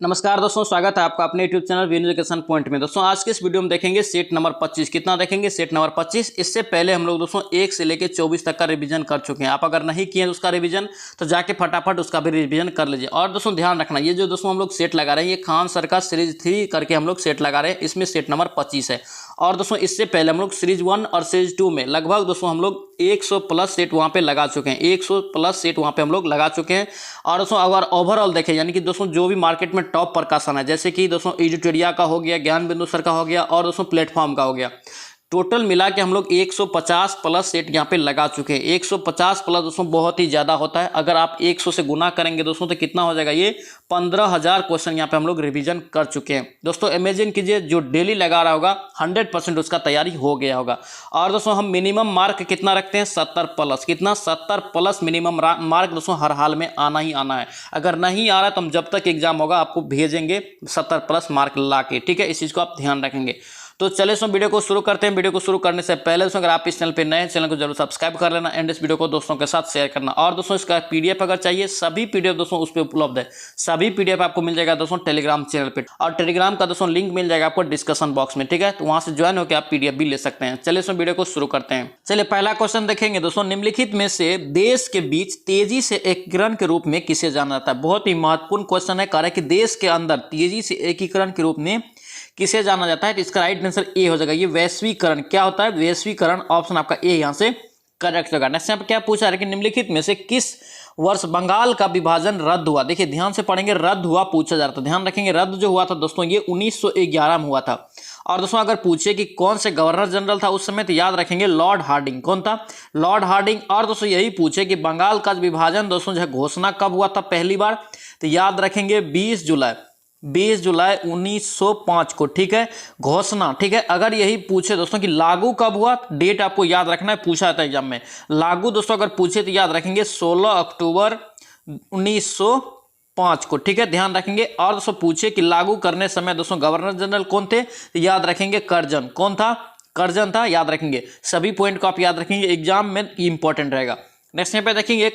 नमस्कार दोस्तों, स्वागत है आपका अपने YouTube channel Veen education point में। दोस्तों आज के इस वीडियो में देखेंगे सेट नंबर 25। कितना देखेंगे? Set number 25। इससे पहले हम लोग दोस्तों 1 से लेकर 24 तक का रिवीजन कर चुके हैं। आप अगर नहीं किए उसका रिवीजन तो जाके फटाफट उसका भी रिवीजन कर लीजिए। और दोस्तों ध्यान रखना, ये जो दोस्तों हम लोग सेट लगा रहे हैं, ये खान सर का सीरीज 3 करके हम लोग सेट लगा रहे हैं। इसमें सेट नंबर 25 है। और दोस्तों इससे पहले हम लोग सीरीज 1 और सीरीज 2 में लगभग दोस्तों हम लोग 100 प्लस सेट वहाँ पे लगा चुके हैं। 100 प्लस सेट वहाँ पे हम लोग लगा चुके हैं। और दोस्तों अगर ओवरऑल देखें, यानी कि दोस्तों जो भी मार्केट में टॉप प्रकाशन है, जैसे कि दोस्तों एजुटेरिया का हो गया, ज्ञान बिंदु सर का हो गया और दोस्तों प्लेटफॉर्म का हो गया, टोटल मिला के हम लोग 150 प्लस सेट यहाँ पे लगा चुके हैं। 150 प्लस दोस्तों बहुत ही ज़्यादा होता है। अगर आप 100 से गुना करेंगे दोस्तों तो कितना हो जाएगा? ये 15,000 क्वेश्चन यहाँ पे हम लोग रिवीजन कर चुके हैं। दोस्तों इमेजिन कीजिए, जो डेली लगा रहा होगा 100% उसका तैयारी हो गया होगा। और दोस्तों हम मिनिमम मार्क कितना रखते हैं? 70 प्लस। कितना? 70 प्लस मिनिमम मार्क दोस्तों हर हाल में आना ही आना है। अगर नहीं आ रहा तो हम जब तक एग्जाम होगा आपको भेजेंगे 70 प्लस मार्क ला के। ठीक है, इस चीज़ को आप ध्यान रखेंगे। तो चलिए दोस्तों वीडियो को शुरू करते हैं। वीडियो को शुरू करने से पहले दोस्तों अगर आप इस चैनल पे नए हैं, चैनल को जरूर सब्सक्राइब कर लेना एंड इस वीडियो को दोस्तों के साथ शेयर करना। और दोस्तों इसका पीडीएफ अगर चाहिए, सभी पीडीएफ दोस्तों उस पर उपलब्ध है। सभी पीडीएफ आपको मिल जाएगा दोस्तों टेलीग्राम चैनल पे। और टेलीग्राम का दोस्तों लिंक मिल जाएगा आपको डिस्कशन बॉक्स में। ठीक है, तो वहां से ज्वाइन होकर आप पीडीएफ भी ले सकते हैं। चलिए दोस्तों वीडियो को शुरू करते हैं। चलिए पहला क्वेश्चन देखेंगे दोस्तों। निम्नलिखित में से देश के बीच तेजी से एकीकरण के रूप में किसे जाना जाता है? बहुत ही महत्वपूर्ण क्वेश्चन है। कह रहा है कि देश के अंदर तेजी से एकीकरण के रूप में किसे जाना जाता है? तो इसका राइट आंसर ए हो जाएगा। ये वैश्वीकरण। क्या होता है? वैश्वीकरण। ऑप्शन आपका ए यहां से करेक्ट होगा। नेक्स्ट यहाँ पे क्या पूछा है कि निम्नलिखित में से किस वर्ष बंगाल का विभाजन रद्द हुआ? देखिए ध्यान से पढ़ेंगे, रद्द हुआ पूछा जा रहा था। ध्यान रखेंगे, रद्द जो हुआ था दोस्तों ये 1911 में हुआ था। और दोस्तों अगर पूछे कि कौन से गवर्नर जनरल था उस समय, तो याद रखेंगे लॉर्ड हार्डिंग। कौन था? Lord Hardinge. और दोस्तों यही पूछे कि बंगाल का विभाजन दोस्तों जो घोषणा कब हुआ था पहली बार, तो याद रखेंगे 20 जुलाई 1905 को। ठीक है, घोषणा। ठीक है, अगर यही पूछे दोस्तों कि लागू कब हुआ, डेट आपको याद रखना है, पूछा जाता है एग्जाम में। लागू दोस्तों अगर पूछे तो याद रखेंगे 16 अक्टूबर 1905 को। ठीक है, ध्यान रखेंगे। और दोस्तों पूछे कि लागू करने समय दोस्तों गवर्नर जनरल कौन थे, तो याद रखेंगे कर्जन। कौन था? कर्जन था, याद रखेंगे। सभी पॉइंट को आप याद रखेंगे, एग्जाम में इंपॉर्टेंट रहेगा। नेक्स्ट यहाँ पे देखेंगे,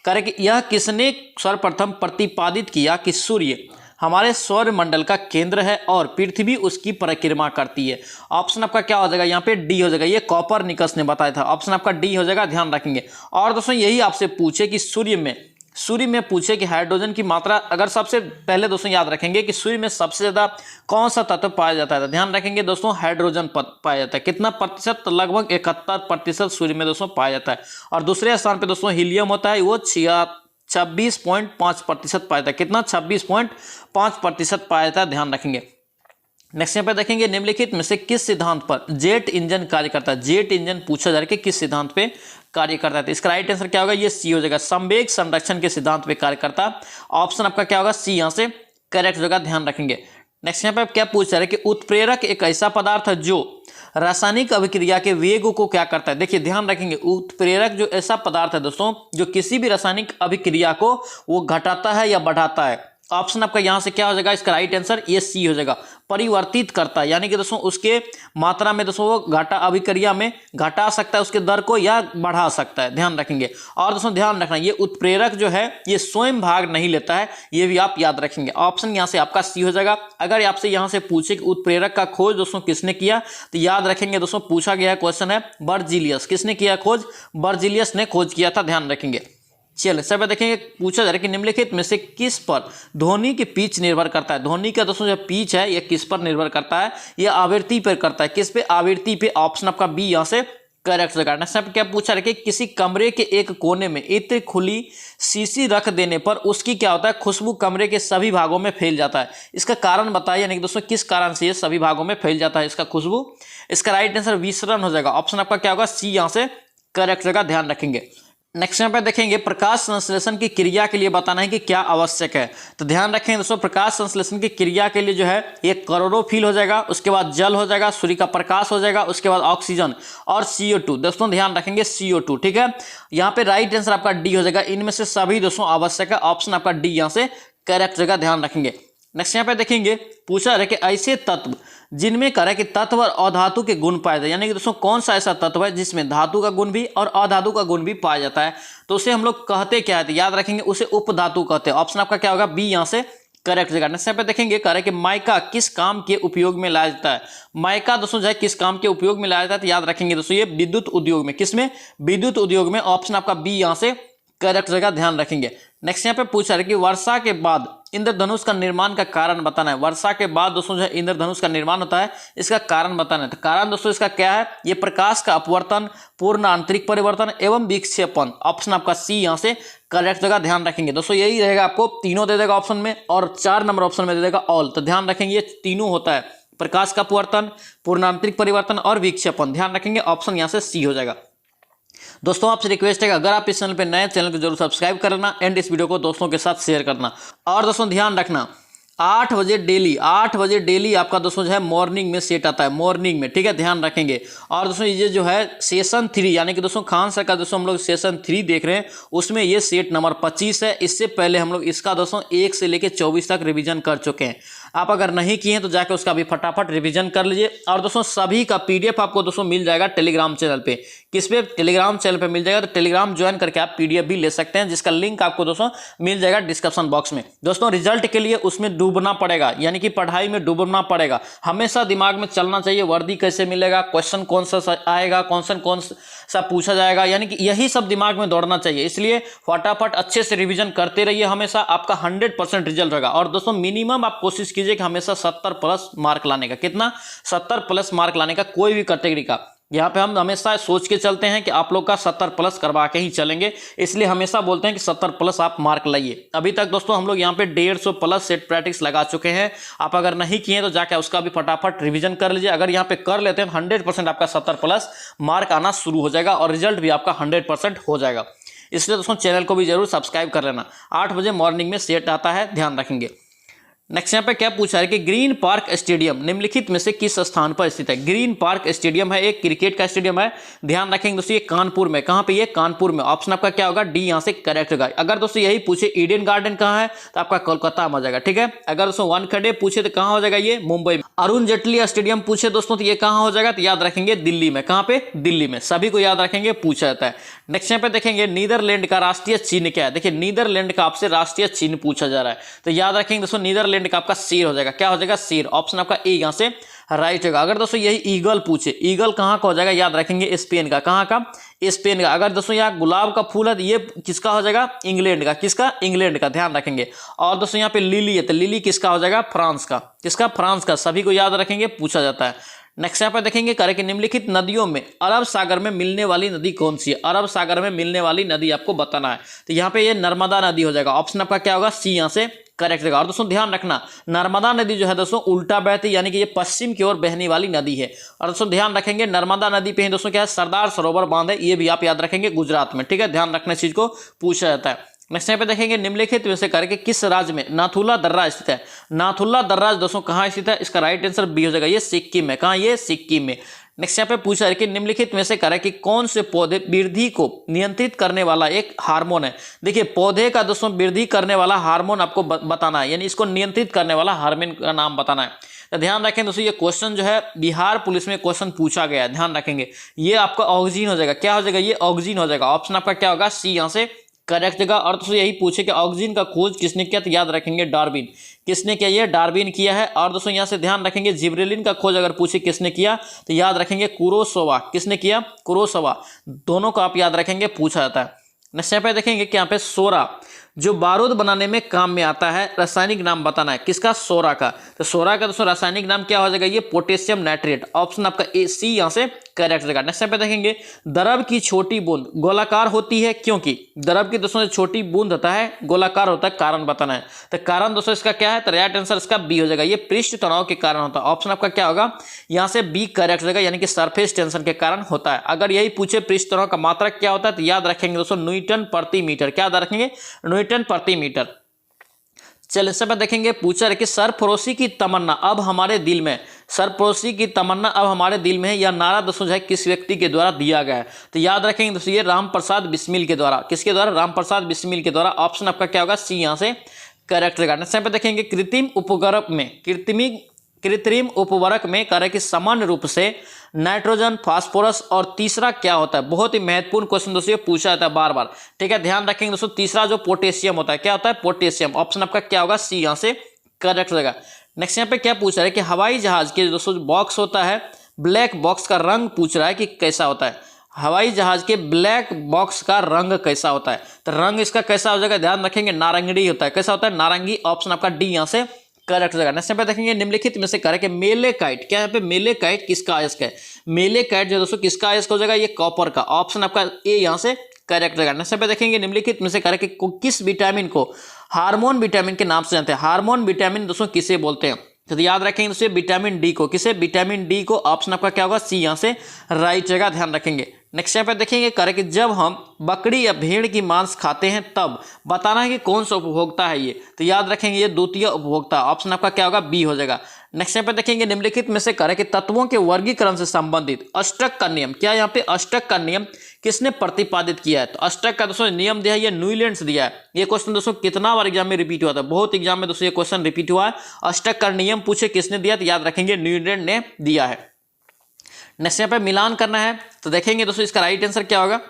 करें कि यह किसने सर्वप्रथम प्रतिपादित किया कि सूर्य हमारे सौर मंडल का केंद्र है और पृथ्वी उसकी परिक्रमा करती है? ऑप्शन आपका क्या हो जाएगा? यहाँ पे डी हो जाएगा। ये कॉपरनिकस ने बताया था। ऑप्शन आपका डी हो जाएगा, ध्यान रखेंगे। और दोस्तों यही आपसे पूछे कि सूर्य में पूछे कि हाइड्रोजन की मात्रा, अगर सबसे पहले दोस्तों याद रखेंगे कि सूर्य में सबसे ज्यादा कौन सा तत्व पाया जाता है? ध्यान रखेंगे दोस्तों हाइड्रोजन पाया जाता है। कितना प्रतिशत? तो लगभग 71% सूर्य में दोस्तों पाया जाता है। और दूसरे स्थान पे दोस्तों हीलियम होता है, वो 26.5% पाया जाता है। कितना? 26.5% पाया जाता है, ध्यान रखेंगे। नेक्स्ट यहाँ पे देखेंगे, निम्नलिखित में से किस सिद्धांत पर जेट इंजन कार्य करता है? जेट इंजन पूछा जा रहा है कि किस सिद्धांत पे कार्य करता है? तो इसका राइट आंसर क्या होगा? ये सी हो जाएगा। संवेग संरक्षण के सिद्धांत पे कार्य करता है। ऑप्शन आपका क्या होगा? सी यहाँ से करेक्ट होगा, ध्यान रखेंगे। नेक्स्ट यहाँ पे क्या पूछ रहा है कि उत्प्रेरक एक ऐसा पदार्थ है जो रासायनिक अभिक्रिया के वेग को क्या करता है? देखिए ध्यान रखेंगे, उत्प्रेरक जो ऐसा पदार्थ है दोस्तों जो किसी भी रासायनिक अभिक्रिया को वो घटाता है या बढ़ाता है। ऑप्शन आपका यहां से क्या हो जाएगा? इसका राइट आंसर ये सी हो जाएगा। परिवर्तित करता है, यानी कि दोस्तों उसके मात्रा में दोस्तों वो घटा अभिक्रिया में घटा सकता है उसके दर को या बढ़ा सकता है, ध्यान रखेंगे। और दोस्तों ध्यान रखना, ये उत्प्रेरक जो है ये स्वयं भाग नहीं लेता है, ये भी आप याद रखेंगे। ऑप्शन यहां से आपका सी हो जाएगा। अगर आपसे यहां से पूछे कि उत्प्रेरक का खोज दोस्तों किसने किया, तो याद रखेंगे दोस्तों पूछा गया क्वेश्चन है बर्जीलियस। किसने किया खोज? बर्जीलियस ने खोज किया था, ध्यान रखेंगे। चलिए सब देखेंगे, पूछा जा रहा है कि निम्नलिखित में से किस पर ध्वनि की पिच निर्भर करता है? ध्वनि का दोस्तों जो पिच है ये किस पर निर्भर करता है? ये आवृत्ति पर करता है। किस पे? आवृत्ति पे। ऑप्शन आपका बी यहाँ से करेक्ट होगा। नेक्स्ट क्या पूछा रहा है कि किसी कमरे के एक कोने में इत्र खुली शीशी रख देने पर उसकी क्या होता है? खुशबू कमरे के सभी भागों में फैल जाता है। इसका कारण बताइए, यानी कि दोस्तों किस कारण से ये सभी भागों में फैल जाता है इसका खुशबू? इसका राइट आंसर विसरण हो जाएगा। ऑप्शन आपका क्या होगा? सी यहाँ से करेक्ट होगा, ध्यान रखेंगे। नेक्स्ट यहाँ पे देखेंगे, प्रकाश संश्लेषण की क्रिया के लिए बताना है कि क्या आवश्यक है? तो ध्यान रखें दोस्तों, प्रकाश संश्लेषण की क्रिया के लिए जो है ये क्लोरोफिल हो जाएगा, उसके बाद जल हो जाएगा, सूर्य का प्रकाश हो जाएगा, उसके बाद ऑक्सीजन और CO2। दोस्तों ध्यान रखेंगे CO2। ठीक है, यहाँ पे राइट आंसर आपका डी हो जाएगा। इनमें से सभी दोस्तों आवश्यक है। ऑप्शन आपका डी यहाँ से करेक्ट होगा, ध्यान रखेंगे। नेक्स्ट यहाँ पे देखेंगे, पूछा है कि ऐसे तत्व जिनमें कह रहा है कि तत्व और अधातु के गुण पाए जाते हैं, यानी कि दोस्तों कौन सा ऐसा तत्व है जिसमें धातु का गुण भी और अधातु का गुण भी पाया जाता है, तो उसे हम लोग कहते क्या है? याद रखेंगे, उसे उपधातु कहते हैं। ऑप्शन आपका क्या होगा? बी यहाँ से करेक्ट जगह। नेक्स्ट यहाँ पे देखेंगे कह रहे कि माइका किस काम के उपयोग में लाया जाता है। माइका दोस्तों जो है किस काम के उपयोग में लाया जाता है, तो याद रखेंगे दोस्तों ये विद्युत उद्योग में। किसमें? विद्युत उद्योग में। ऑप्शन आपका बी यहाँ से करेक्ट जगह, ध्यान रखेंगे। नेक्स्ट यहाँ पे पूछा है कि वर्षा के बाद इंद्रधनुष का निर्माण का कारण बताना है। वर्षा के बाद दोस्तों जो है इंद्रधनुष का निर्माण होता है, इसका कारण बताना है। तो कारण दोस्तों इसका क्या है? ये प्रकाश का अपवर्तन, पूर्ण आंतरिक परिवर्तन एवं विक्षेपण। ऑप्शन आपका सी यहाँ से करेक्ट जगह, ध्यान रखेंगे दोस्तों। यही रहेगा, आपको तीनों दे देगा ऑप्शन में और 4 नंबर ऑप्शन में दे देगा ऑल। तो ध्यान रखेंगे ये तीनों होता है, प्रकाश का अपवर्तन, पूर्ण आंतरिक परिवर्तन और विक्षेपण। ध्यान रखेंगे ऑप्शन यहाँ से सी हो जाएगा। दोस्तों आपसे रिक्वेस्ट है कि अगर आप इस चैनल पे नए, चैनल को जरूर सब्सक्राइब करना एंड इस वीडियो को दोस्तों के साथ शेयर करना। और दोस्तों ध्यान रखना 8 बजे डेली आपका दोस्तों जो है मॉर्निंग में सेट आता है, मॉर्निंग में, ठीक है, ध्यान रखेंगे। और दोस्तों ये जो है सेशन 3 यानी कि दोस्तों खान सर का दोस्तों हम लोग सेशन 3 देख रहे हैं, उसमें ये सेट नंबर 25 है। इससे पहले हम लोग इसका दोस्तों 1 से लेकर 24 तक रिवीजन कर चुके हैं। आप अगर नहीं किए हैं तो जाकर उसका भी फटाफट रिवीजन कर लीजिए। और दोस्तों सभी का पीडीएफ आपको दोस्तों मिल जाएगा टेलीग्राम चैनल पे। किस पे? टेलीग्राम चैनल पे मिल जाएगा। तो टेलीग्राम ज्वाइन करके आप पीडीएफ भी ले सकते हैं, जिसका लिंक आपको दोस्तों मिल जाएगा डिस्क्रिप्शन बॉक्स में। दोस्तों रिजल्ट के लिए उसमें डूबना पड़ेगा, यानी कि पढ़ाई में डूबना पड़ेगा। हमेशा दिमाग में चलना चाहिए वर्दी कैसे मिलेगा, क्वेश्चन कौन सा आएगा, क्वेश्चन कौन सा पूछा जाएगा, यानी कि यही सब दिमाग में दौड़ना चाहिए। इसलिए फटाफट अच्छे से रिवीजन करते रहिए, हमेशा आपका 100% रिजल्ट रहेगा। और दोस्तों मिनिमम आप कोशिश कीजिए कि हमेशा 70 प्लस मार्क लाने का। कितना? 70 प्लस मार्क लाने का, कोई भी कैटेगरी का। यहाँ पे हम हमेशा सोच के चलते हैं कि आप लोग का 70 प्लस करवा के ही चलेंगे, इसलिए हमेशा बोलते हैं कि 70 प्लस आप मार्क लाइए। अभी तक दोस्तों हम लोग यहाँ पे 150 प्लस सेट प्रैक्टिस लगा चुके हैं। आप अगर नहीं किए तो जाके उसका भी फटाफट रिवीजन कर लीजिए। अगर यहाँ पे कर लेते हैं 100% आपका 70 प्लस मार्क आना शुरू हो जाएगा और रिजल्ट भी आपका 100% हो जाएगा। इसलिए दोस्तों चैनल को भी जरूर सब्सक्राइब कर लेना। 8 बजे मॉर्निंग में सेट आता है, ध्यान रखेंगे। नेक्स्ट यहाँ पे क्या पूछा है कि ग्रीन पार्क स्टेडियम निम्नलिखित में से किस स्थान पर स्थित है। ग्रीन पार्क स्टेडियम है, एक क्रिकेट का स्टेडियम है। ध्यान रखेंगे दोस्तों ये कानपुर में। कहाँ पे? ये कानपुर में। ऑप्शन आपका क्या होगा? डी यहाँ से करेक्ट होगा। अगर दोस्तों यही पूछे ईडन गार्डन कहाँ है तो आपका कोलकाता में हो जाएगा, ठीक है। अगर दोस्तों वानखेड़े पूछे तो कहाँ हो जाएगा? ये मुंबई में। अरुण जेटली स्टेडियम पूछे दोस्तों तो ये कहाँ हो जाएगा? तो याद रखेंगे दिल्ली में। कहाँ पे? दिल्ली में। सभी को याद रखेंगे, पूछा जाता है। नेक्स्ट यहाँ पे देखेंगे नीदरलैंड का राष्ट्रीय चिन्ह क्या है। देखिए नीदरलैंड का आपसे राष्ट्रीय चिन्ह पूछा जा रहा है, तो याद रखेंगे दोस्तों नीदरलैंड का आपका शेर हो जाएगा। क्या हो जाएगा? शेर। ऑप्शन आपका ए यहाँ से राइट होगा। अगर दोस्तों यही ईगल पूछे, ईगल कहाँ का हो जाएगा? याद रखेंगे स्पेन का। कहाँ का? स्पेन का। अगर दोस्तों यहाँ गुलाब का फूल है तो ये किसका हो जाएगा? इंग्लैंड का। किसका? इंग्लैंड का, ध्यान रखेंगे। और दोस्तों यहाँ पे लिली है तो लिली किसका हो जाएगा? फ्रांस का। किसका? फ्रांस का। सभी को याद रखेंगे, पूछा जाता है। नेक्स्ट यहाँ पे देखेंगे करे कि निम्नलिखित नदियों में अरब सागर में मिलने वाली नदी कौन सी है। अरब सागर में मिलने वाली नदी आपको बताना है, तो यहाँ पे ये नर्मदा नदी हो जाएगा। ऑप्शन आपका क्या होगा? सी यहाँ से करेक्ट रहेगा। और दोस्तों ध्यान रखना नर्मदा नदी जो है दोस्तों उल्टा बहती, यानी कि ये पश्चिम की ओर बहने वाली नदी है। और दोस्तों ध्यान रखेंगे नर्मदा नदी पे ही दोस्तों क्या है? सरदार सरोवर बांध है, ये भी आप याद रखेंगे, गुजरात में, ठीक है। ध्यान रखने इस चीज को, पूछा जाता है। नेक्स्ट यहाँ पे देखेंगे निम्नलिखित में से करके किस राज्य में नाथुला दर्रा स्थित है। नाथुला दर्रा दोस्तों कहाँ स्थित है? इसका राइट आंसर बी हो जाएगा, ये सिक्किम में। कहाँ? ये सिक्किम में। नेक्स्ट यहाँ पे पूछा है कि निम्नलिखित में से करे कि कौन से पौधे वृद्धि को नियंत्रित करने वाला एक हार्मोन है। देखिए पौधे का दोस्तों वृद्धि करने वाला हार्मोन आपको बताना है, यानी इसको नियंत्रित करने वाला हार्मोन का नाम बताना है। तो ध्यान रखें दोस्तों ये क्वेश्चन जो है बिहार पुलिस में क्वेश्चन पूछा गया है, ध्यान रखेंगे। ये आपका ऑक्सीजन हो जाएगा। क्या हो जाएगा? ये ऑक्सीजन हो जाएगा। ऑप्शन आपका क्या होगा? सी यहाँ से करेक्ट जगह। और दोस्तों यही पूछे कि ऑक्सीजन का खोज किसने किया, तो याद रखेंगे डार्विन। किसने किया? ये डार्विन किया है। और दोस्तों यहाँ से ध्यान रखेंगे जिब्रेलिन का खोज अगर पूछे किसने किया तो याद रखेंगे कुरोसोवा। किसने किया? कुरोसोवा। दोनों को आप याद रखेंगे, पूछा जाता है। नेक्स्ट यहाँ पे देखेंगे कि यहाँ पे सोरा जो बारूद बनाने में काम में आता है, रासायनिक नाम बताना है। किसका? सोरा का। तो सोरा का दोस्तों रासायनिक नाम क्या हो जाएगा? ये पोटेशियम नाइट्रेट। ऑप्शन आपका ए सी यहाँ से करेक्ट जगह। नेक्स्ट पे देखेंगे द्रव की छोटी बूंद गोलाकार होती है क्योंकि द्रव की दोस्तों छोटी बूंद होता है गोलाकार होता है, कारण बताना है। तो कारण दोस्तों इसका क्या है? तो राइट आंसर इसका बी हो जाएगा, ये पृष्ठ तनाव के कारण होता है। ऑप्शन आपका क्या होगा? यहाँ से बी करेक्ट जगह, यानी कि सरफेस टेंशन के कारण होता है। अगर यही पूछे पृष्ठ तनाव का मात्रक क्या होता है तो याद रखेंगे दोस्तों न्यूटन प्रति मीटर। क्या याद रखेंगे? न्यूटन प्रति मीटर। चलिए सब देखेंगे पूछा है कि सरफरोशी की तमन्ना अब हमारे दिल में, सरफरोशी की तमन्ना अब हमारे दिल में है, यह नारा दोस्तों जो है किस व्यक्ति के द्वारा दिया गया है? तो याद रखेंगे दोस्तों ये राम प्रसाद बिस्मिल के द्वारा। किसके द्वारा? राम प्रसाद बिस्मिल के द्वारा। ऑप्शन आपका क्या होगा? सी यहाँ से करेक्ट रहेगा। नेक्स्ट पे देखेंगे कृत्रिम उपग्रह में कृत्रिम उपवर्ग में कार्य की सामान्य रूप से नाइट्रोजन, फास्फोरस और तीसरा क्या होता है? बहुत ही महत्वपूर्ण क्वेश्चन दोस्तों पूछा जाता है बार बार, ठीक है। ध्यान रखेंगे दोस्तों तीसरा जो पोटेशियम होता है, क्या होता है? पोटेशियम। ऑप्शन आपका क्या होगा? सी यहाँ से करेक्ट हो जाएगा। नेक्स्ट यहाँ पे क्या पूछ रहा है कि हवाई जहाज के दोस्तों जो बॉक्स होता है, ब्लैक बॉक्स का रंग पूछ रहा है कि कैसा होता है। हवाई जहाज के ब्लैक बॉक्स का रंग कैसा होता है, तो रंग इसका कैसा हो जाएगा, ध्यान रखेंगे नारंगी होता है। कैसा होता है, नारंगी। ऑप्शन आपका डी यहाँ से करेक्ट हो जाएगा। नेक्स्ट पे देखेंगे निम्नलिखित में से करेक्ट है मेलेकाइट। क्या यहाँ पे मेलेकाइट किसका अयस्क है, मेलेकाइट जो दोस्तों किसका अयस्क हो जाएगा, ये कॉपर का। ऑप्शन आपका ए यहाँ से करेक्ट हो जाएगा। नेक्स्ट पे देखेंगे निम्नलिखित में से करेक्ट किस विटामिन को हार्मोन विटामिन के नाम से जानते हैं। हार्मोन विटामिन दोस्तों किसे बोलते हैं, तो याद रखेंगे दोस्तों विटामिन डी को। किसे, विटामिन डी को। ऑप्शन आपका क्या होगा, सी यहाँ से राइट जगह, ध्यान रखेंगे। नेक्स्ट यहाँ पे देखेंगे करेक्ट जब हम बकरी या भेड़ की मांस खाते हैं तब बताना है कि कौन सा उपभोक्ता है ये, तो याद रखेंगे ये द्वितीय उपभोक्ता। ऑप्शन आपका क्या होगा, बी हो जाएगा। नेक्स्ट यहाँ पे देखेंगे निम्नलिखित में से करेक्ट तत्वों के वर्गीकरण से संबंधित अष्टक का नियम। क्या यहाँ पे अष्टक का नियम किसने प्रतिपादित किया है, तो अष्टक का दोस्तों नियम दिया है ये न्यूलैंड से दिया है। ये क्वेश्चन दोस्तों कितना बार एग्जाम में रिपीट हुआ था, बहुत एग्जाम में दोस्तों ये क्वेश्चन रिपीट हुआ है। अष्टक का नियम पूछे किसने दिया, तो याद रखेंगे न्यूलैंड ने दिया है। नेक्स्ट यहाँ पे मिलान करना है, तो देखेंगे दोस्तों इसका राइट आंसर क्या होगा।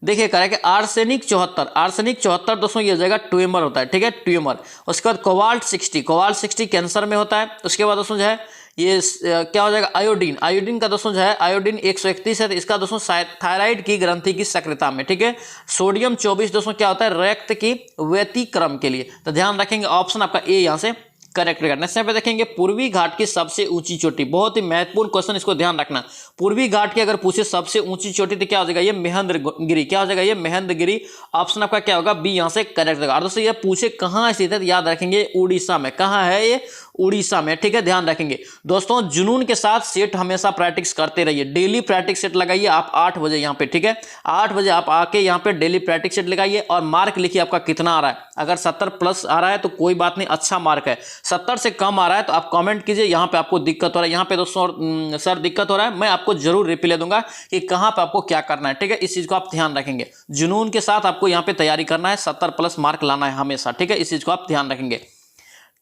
देखिए करेक्ट आर्सेनिक 74, आर्सेनिक 74 दोस्तों ये जगह ट्यूमर होता है, ठीक है, ट्यूमर। उसके बाद कोबाल्ट 60, कोबाल्ट 60 कैंसर में होता है। उसके बाद दोस्तों जो है ये क्या हो जाएगा, आयोडीन, आयोडीन का दोस्तों जो है आयोडीन 131 है, तो इसका दोस्तों थायराइड की ग्रंथि की सक्रियता में, ठीक है। सोडियम 24 दोस्तों क्या होता है, रक्त की व्यतिक्रम के लिए, तो ध्यान रखेंगे ऑप्शन आपका ए यहाँ से करेक्ट रहेगा। नेक्स्ट पे देखेंगे पूर्वी घाट की सबसे ऊंची चोटी, बहुत ही महत्वपूर्ण क्वेश्चन, इसको ध्यान रखना। पूर्वी घाट की अगर पूछे सबसे ऊंची चोटी तो क्या हो जाएगा, ये महेंद्रगिरी। क्या हो जाएगा, ये महेंद्रगिरी। ऑप्शन आपका क्या होगा, बी यहाँ से करेक्ट रहेगा। और दोस्तों ये पूछे कहाँ स्थित है, याद रखेंगे उड़ीसा में। कहाँ है ये, उड़ीसा में, ठीक है, ध्यान रखेंगे। दोस्तों जुनून के साथ सेट हमेशा प्रैक्टिस करते रहिए, डेली प्रैक्टिस सेट लगाइए आप 8 बजे यहाँ पे, ठीक है। 8 बजे आप आके यहाँ पे डेली प्रैक्टिस सेट लगाइए और मार्क लिखिए आपका कितना आ रहा है। अगर 70 प्लस आ रहा है तो कोई बात नहीं, अच्छा मार्क है। 70 से कम आ रहा है तो आप कमेंट कीजिए यहाँ पे आपको दिक्कत हो रहा है, यहाँ पे दोस्तों सर दिक्कत हो रहा है, मैं आपको जरूर रिप्लाई दूंगा कि कहाँ पे आपको क्या करना है, ठीक है। इस चीज को आप ध्यान रखेंगे, जुनून के साथ आपको यहाँ पे तैयारी करना है, 70 प्लस मार्क लाना है हमेशा, ठीक है। इस चीज को आप ध्यान रखेंगे।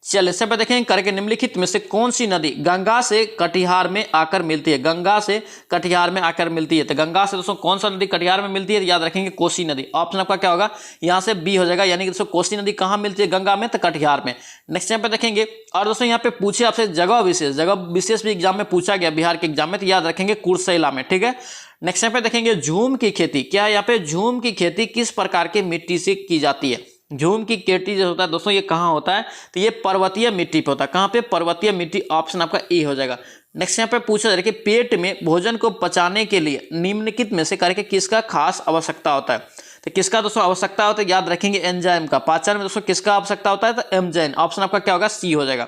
चलिए इससे पे देखेंगे करके निम्नलिखित में से कौन सी नदी गंगा से कटिहार में आकर मिलती है, गंगा से कटिहार में आकर मिलती है। तो गंगा से दोस्तों कौन सा नदी कटिहार में मिलती है, तो याद रखेंगे कोसी नदी। ऑप्शन आपका क्या होगा, यहाँ से बी हो जाएगा, यानी कि दोस्तों कोसी नदी कहाँ मिलती है, गंगा में, तो कटिहार में। नेक्स्ट यहाँ पे देखेंगे और दोस्तों यहाँ पे पूछे आपसे जगह विशेष भी एग्जाम में पूछा गया बिहार के एग्जाम में, तो याद रखेंगे कुर्सेला में, ठीक है। नेक्स्ट यहाँ पे देखेंगे झूम की खेती। क्या यहाँ पे झूम की खेती किस प्रकार की मिट्टी से की जाती है, झूम की खेती जो होता है दोस्तों ये कहाँ होता है, तो ये पर्वतीय मिट्टी पे होता है। कहाँ पे, पर्वतीय मिट्टी। ऑप्शन आपका ए हो जाएगा। नेक्स्ट यहाँ पे पूछा जा रहा है कि पेट में भोजन को पचाने के लिए निम्नलिखित में से करके किसका खास आवश्यकता होता है, तो किसका दोस्तों आवश्यकता होता है, याद रखेंगे एंजाइम का। पाचन में दोस्तों किसका आवश्यकता होता है, तो एंजाइम। ऑप्शन आपका क्या होगा, सी हो जाएगा।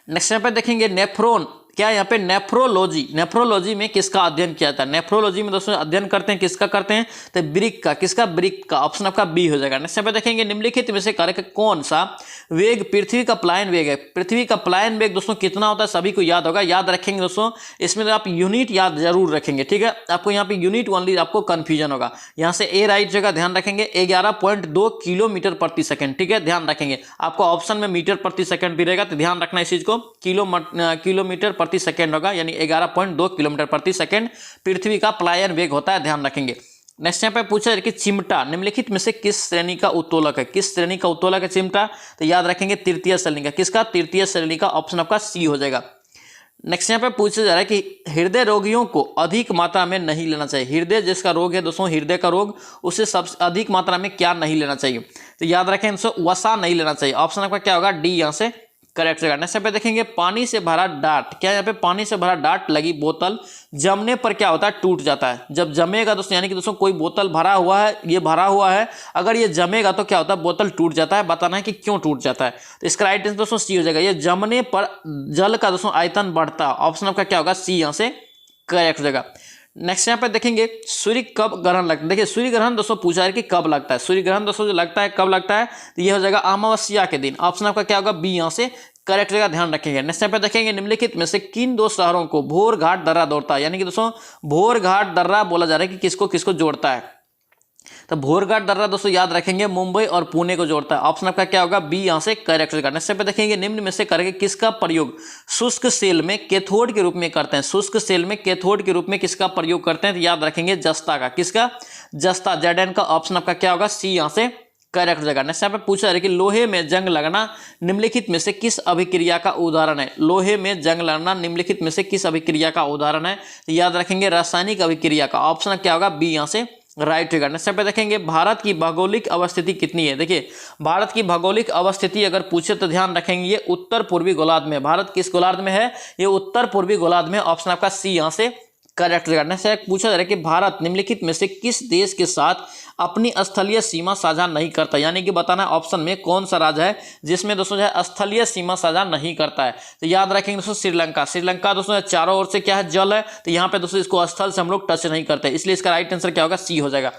नेक्स्ट यहाँ पे देखेंगे नेफ्रॉन। क्या यहाँ पे नेफ्रोलॉजी, नेफ्रोलॉजी में किसका अध्ययन किया जाता है, नेफ्रोलॉजी में दोस्तों अध्ययन करते हैं किसका करते हैं, तो वृक्क का। किसका, वृक्क का। ऑप्शन आपका बी हो जाएगा। नेक्स्ट पे देखेंगे निम्नलिखित में से कारक कौन सा वेग पृथ्वी का पलायन वेग है। पृथ्वी का पलायन वेग दोस्तों कितना होता है, सभी को याद होगा, याद रखेंगे दोस्तों। इसमें आप यूनिट याद जरूर रखेंगे, ठीक है। आपको यहाँ पे यूनिट ओनली आपको कंफ्यूजन होगा, यहाँ से ए राइट जगह, ध्यान रखेंगे 11.2 किलोमीटर प्रति सेकंड, ठीक है, ध्यान रखेंगे। आपको ऑप्शन में मीटर प्रति सेकंड भी रहेगा, तो ध्यान रखना इस चीज को। किलोमीटर प्रति सेकंड होगा, यानी 11.2 किलोमीटर प्रति सेकंड पृथ्वी का पलायन वेग होता है, ध्यान रखेंगे। नेक्स्ट यहाँ पे पूछा है कि चिमटा निम्नलिखित में से किस श्रेणी का उत्तोलक है, किस श्रेणी का उत्तोलक है चिमटा, तो याद रखेंगे तृतीय श्रेणी का। किसका, तृतीय श्रेणी का। ऑप्शन आपका सी हो जाएगा। नेक्स्ट यहाँ पे पूछा जा रहा है कि हृदय रोगियों को अधिक मात्रा में नहीं लेना चाहिए। हृदय जिसका रोग है दोस्तों, हृदय का रोग, उसे सबसे अधिक मात्रा में क्या नहीं लेना चाहिए, तो याद रखें वसा नहीं लेना चाहिए। ऑप्शन आपका क्या होगा, डी यहाँ से करेक्ट रहेगा। नेक्स्ट पे देखेंगे पानी से भरा डाट। क्या यहाँ पे पानी से भरा डाट लगी बोतल जमने पर क्या होता है, टूट जाता है। जब जमेगा दोस्तों, यानी कि दोस्तों कोई बोतल भरा हुआ है, ये भरा हुआ है, अगर ये जमेगा तो क्या होता है, बोतल टूट जाता है। बताना है कि क्यों टूट जाता है, तो इसका राइट आंसर दोस्तों सी हो जाएगा। ये जमने पर जल का दोस्तों आयतन बढ़ता है। ऑप्शन आपका क्या होगा, सी यहाँ से करेक्ट हो जाएगा। नेक्स्ट यहाँ पे देखेंगे सूर्य कब ग्रहण लगता है। देखिए सूर्य ग्रहण दोस्तों पूछा है कि कब लगता है। सूर्य ग्रहण दोस्तों जो लगता है कब लगता है, तो ये हो जाएगा अमावस्या के दिन। ऑप्शन आपका क्या होगा, बी यहाँ से करेक्ट जगह, ध्यान रखेंगे। नेक्स्ट यहाँ पे देखेंगे निम्नलिखित में से किन दो शहरों को भोर घाट दर्रा जोड़ता है, यानी कि दोस्तों भोर घाट दर्रा बोला जा रहा है कि किसको किसको जोड़ता है, तो भोर घाट दर्रा दोस्तों याद रखेंगे मुंबई और पुणे को जोड़ता है। ऑप्शन आपका क्या होगा, बी यहाँ से करेक्ट होगा। नेक्स्ट पे देखेंगे निम्न में से करके किसका प्रयोग शुष्क सेल में कैथोड के रूप में करते हैं। शुष्क सेल में कैथोड के रूप में किसका प्रयोग करते हैं, तो याद रखेंगे जस्ता का। किसका, जस्ता, जेडन का। ऑप्शन आपका क्या होगा, सी यहाँ से करेक्ट हो जाएगा। नेक्स्ट यहाँ पे पूछा है कि लोहे में जंग लगना निम्नलिखित में से किस अभिक्रिया का उदाहरण है। लोहे में जंग लगना निम्नलिखित में से किस अभिक्रिया का उदाहरण है, तो याद रखेंगे रासायनिक अभिक्रिया का। ऑप्शन क्या होगा, बी यहाँ से राइट होगा। नेक्स्ट पे देखेंगे भारत की भौगोलिक अवस्थिति कितनी है। देखिए भारत की भौगोलिक अवस्थिति अगर पूछे तो ध्यान रखेंगे ये उत्तर पूर्वी गोलार्ध में। भारत किस गोलार्ध में है, ये उत्तर पूर्वी गोलार्ध में। ऑप्शन आपका सी यहाँ से करेक्ट होगा। नेक्स्ट पूछा जा रहा है कि भारत निम्नलिखित में से किस देश के साथ अपनी स्थलीय सीमा साझा नहीं करता, यानी कि बताना है ऑप्शन में कौन सा राज्य है जिसमें दोस्तों जो है स्थलीय सीमा साझा नहीं करता है। तो याद रखेंगे दोस्तों श्रीलंका। श्रीलंका दोस्तों चारों ओर से क्या है, जल है, तो यहाँ पे दोस्तों इसको स्थल से हम लोग टच नहीं करते, इसलिए इसका राइट आंसर क्या होगा, सी हो जाएगा।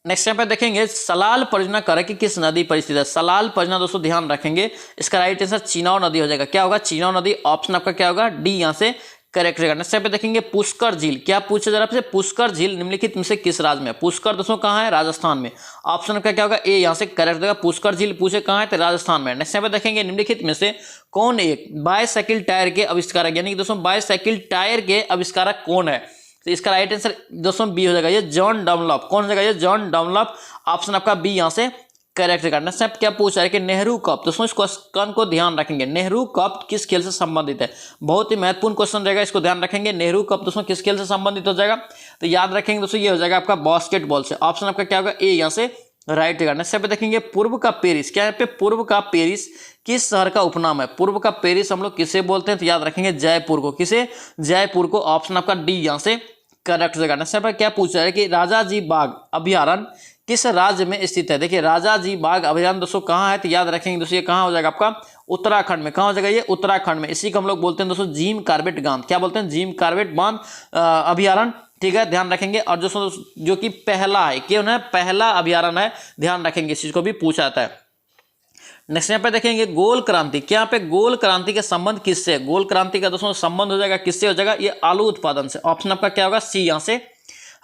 नेक्स्ट यहाँ पे देखेंगे सलाल परियोजना करे कि किस नदी पर स्थित है। सलाल परियोजना दोस्तों ध्यान रखेंगे इसका राइट आंसर चिनाव नदी हो जाएगा। क्या होगा, चिनाव नदी। ऑप्शन आपका क्या होगा, डी यहाँ से करेक्ट रहेगा। नेक्स्ट पे देखेंगे पुष्कर झील। क्या पूछा जा रहा है आपसे, पुष्कर झील निम्नलिखित में से किस राज्य में। पुष्कर दोस्तों कहाँ है, राजस्थान में। ऑप्शन का क्या होगा, ए यहाँ से करेक्ट रहेगा। पुष्कर झील पूछे कहाँ है, तो राजस्थान में। नेक्स्ट पे देखेंगे निम्नलिखित में से कौन एक बाईसाइकिल टायर के आविष्कारक, यानी कि दोस्तों बाईसाइकिल टायर के आविष्कारक कौन है, तो इसका राइट आंसर दोस्तों बी हो जाएगा, ये जॉन डनलॉप। कौन हो जाएगा, ये जॉन डनलॉप। ऑप्शन आपका बी यहाँ से करेक्ट करना। सब क्या पूछ रहा है कि नेहरू कप, दोस्तों इस क्वेश्चन को ध्यान रखेंगे, नेहरू कप किस खेल से संबंधित है। बहुत ही महत्वपूर्ण क्वेश्चन रहेगा, इसको ध्यान रखेंगे। नेहरू कप दोस्तों किस खेल से संबंधित हो जाएगा, तो याद रखेंगे दोस्तों ये हो जाएगा आपका बास्केटबॉल से। ऑप्शन आपका क्या होगा, ए यहाँ से राइट करना। सब देखेंगे पूर्व का पेरिस। क्या है पे पूर्व का पेरिस किस शहर का उपनाम है। पूर्व का पेरिस हम लोग किसे बोलते हैं, तो याद रखेंगे जयपुर को। किसे, जयपुर को। ऑप्शन आपका डी यहाँ से करेक्ट हो जाएगा। सब क्या पूछ रहा है कि राजाजी बाग अभ्यारण्य किस राज्य में स्थित है। देखिए राजाजी बाग अभ्यारण्य दोस्तों कहाँ है, तो याद रखेंगे दोस्तों ये कहाँ हो जाएगा आपका, उत्तराखंड में। कहाँ हो जाएगा, ये उत्तराखंड में। इसी को हम लोग बोलते हैं दोस्तों जिम कॉर्बेट बांध। क्या बोलते हैं, जिम कॉर्बेट बांध अभ्यारण्य। ठीक है, ध्यान रखेंगे। और जो कि पहला है, क्यों ना पहला अभ्यारण्य है, ध्यान रखेंगे, इस चीज को भी पूछा जाता है। नेक्स्ट यहाँ पे देखेंगे गोल क्रांति। क्या यहाँ पे गोल क्रांति का संबंध किससे, गोल क्रांति का दोस्तों संबंध हो जाएगा किससे, हो जाएगा ये आलू उत्पादन से। ऑप्शन आपका क्या होगा, सी यहाँ से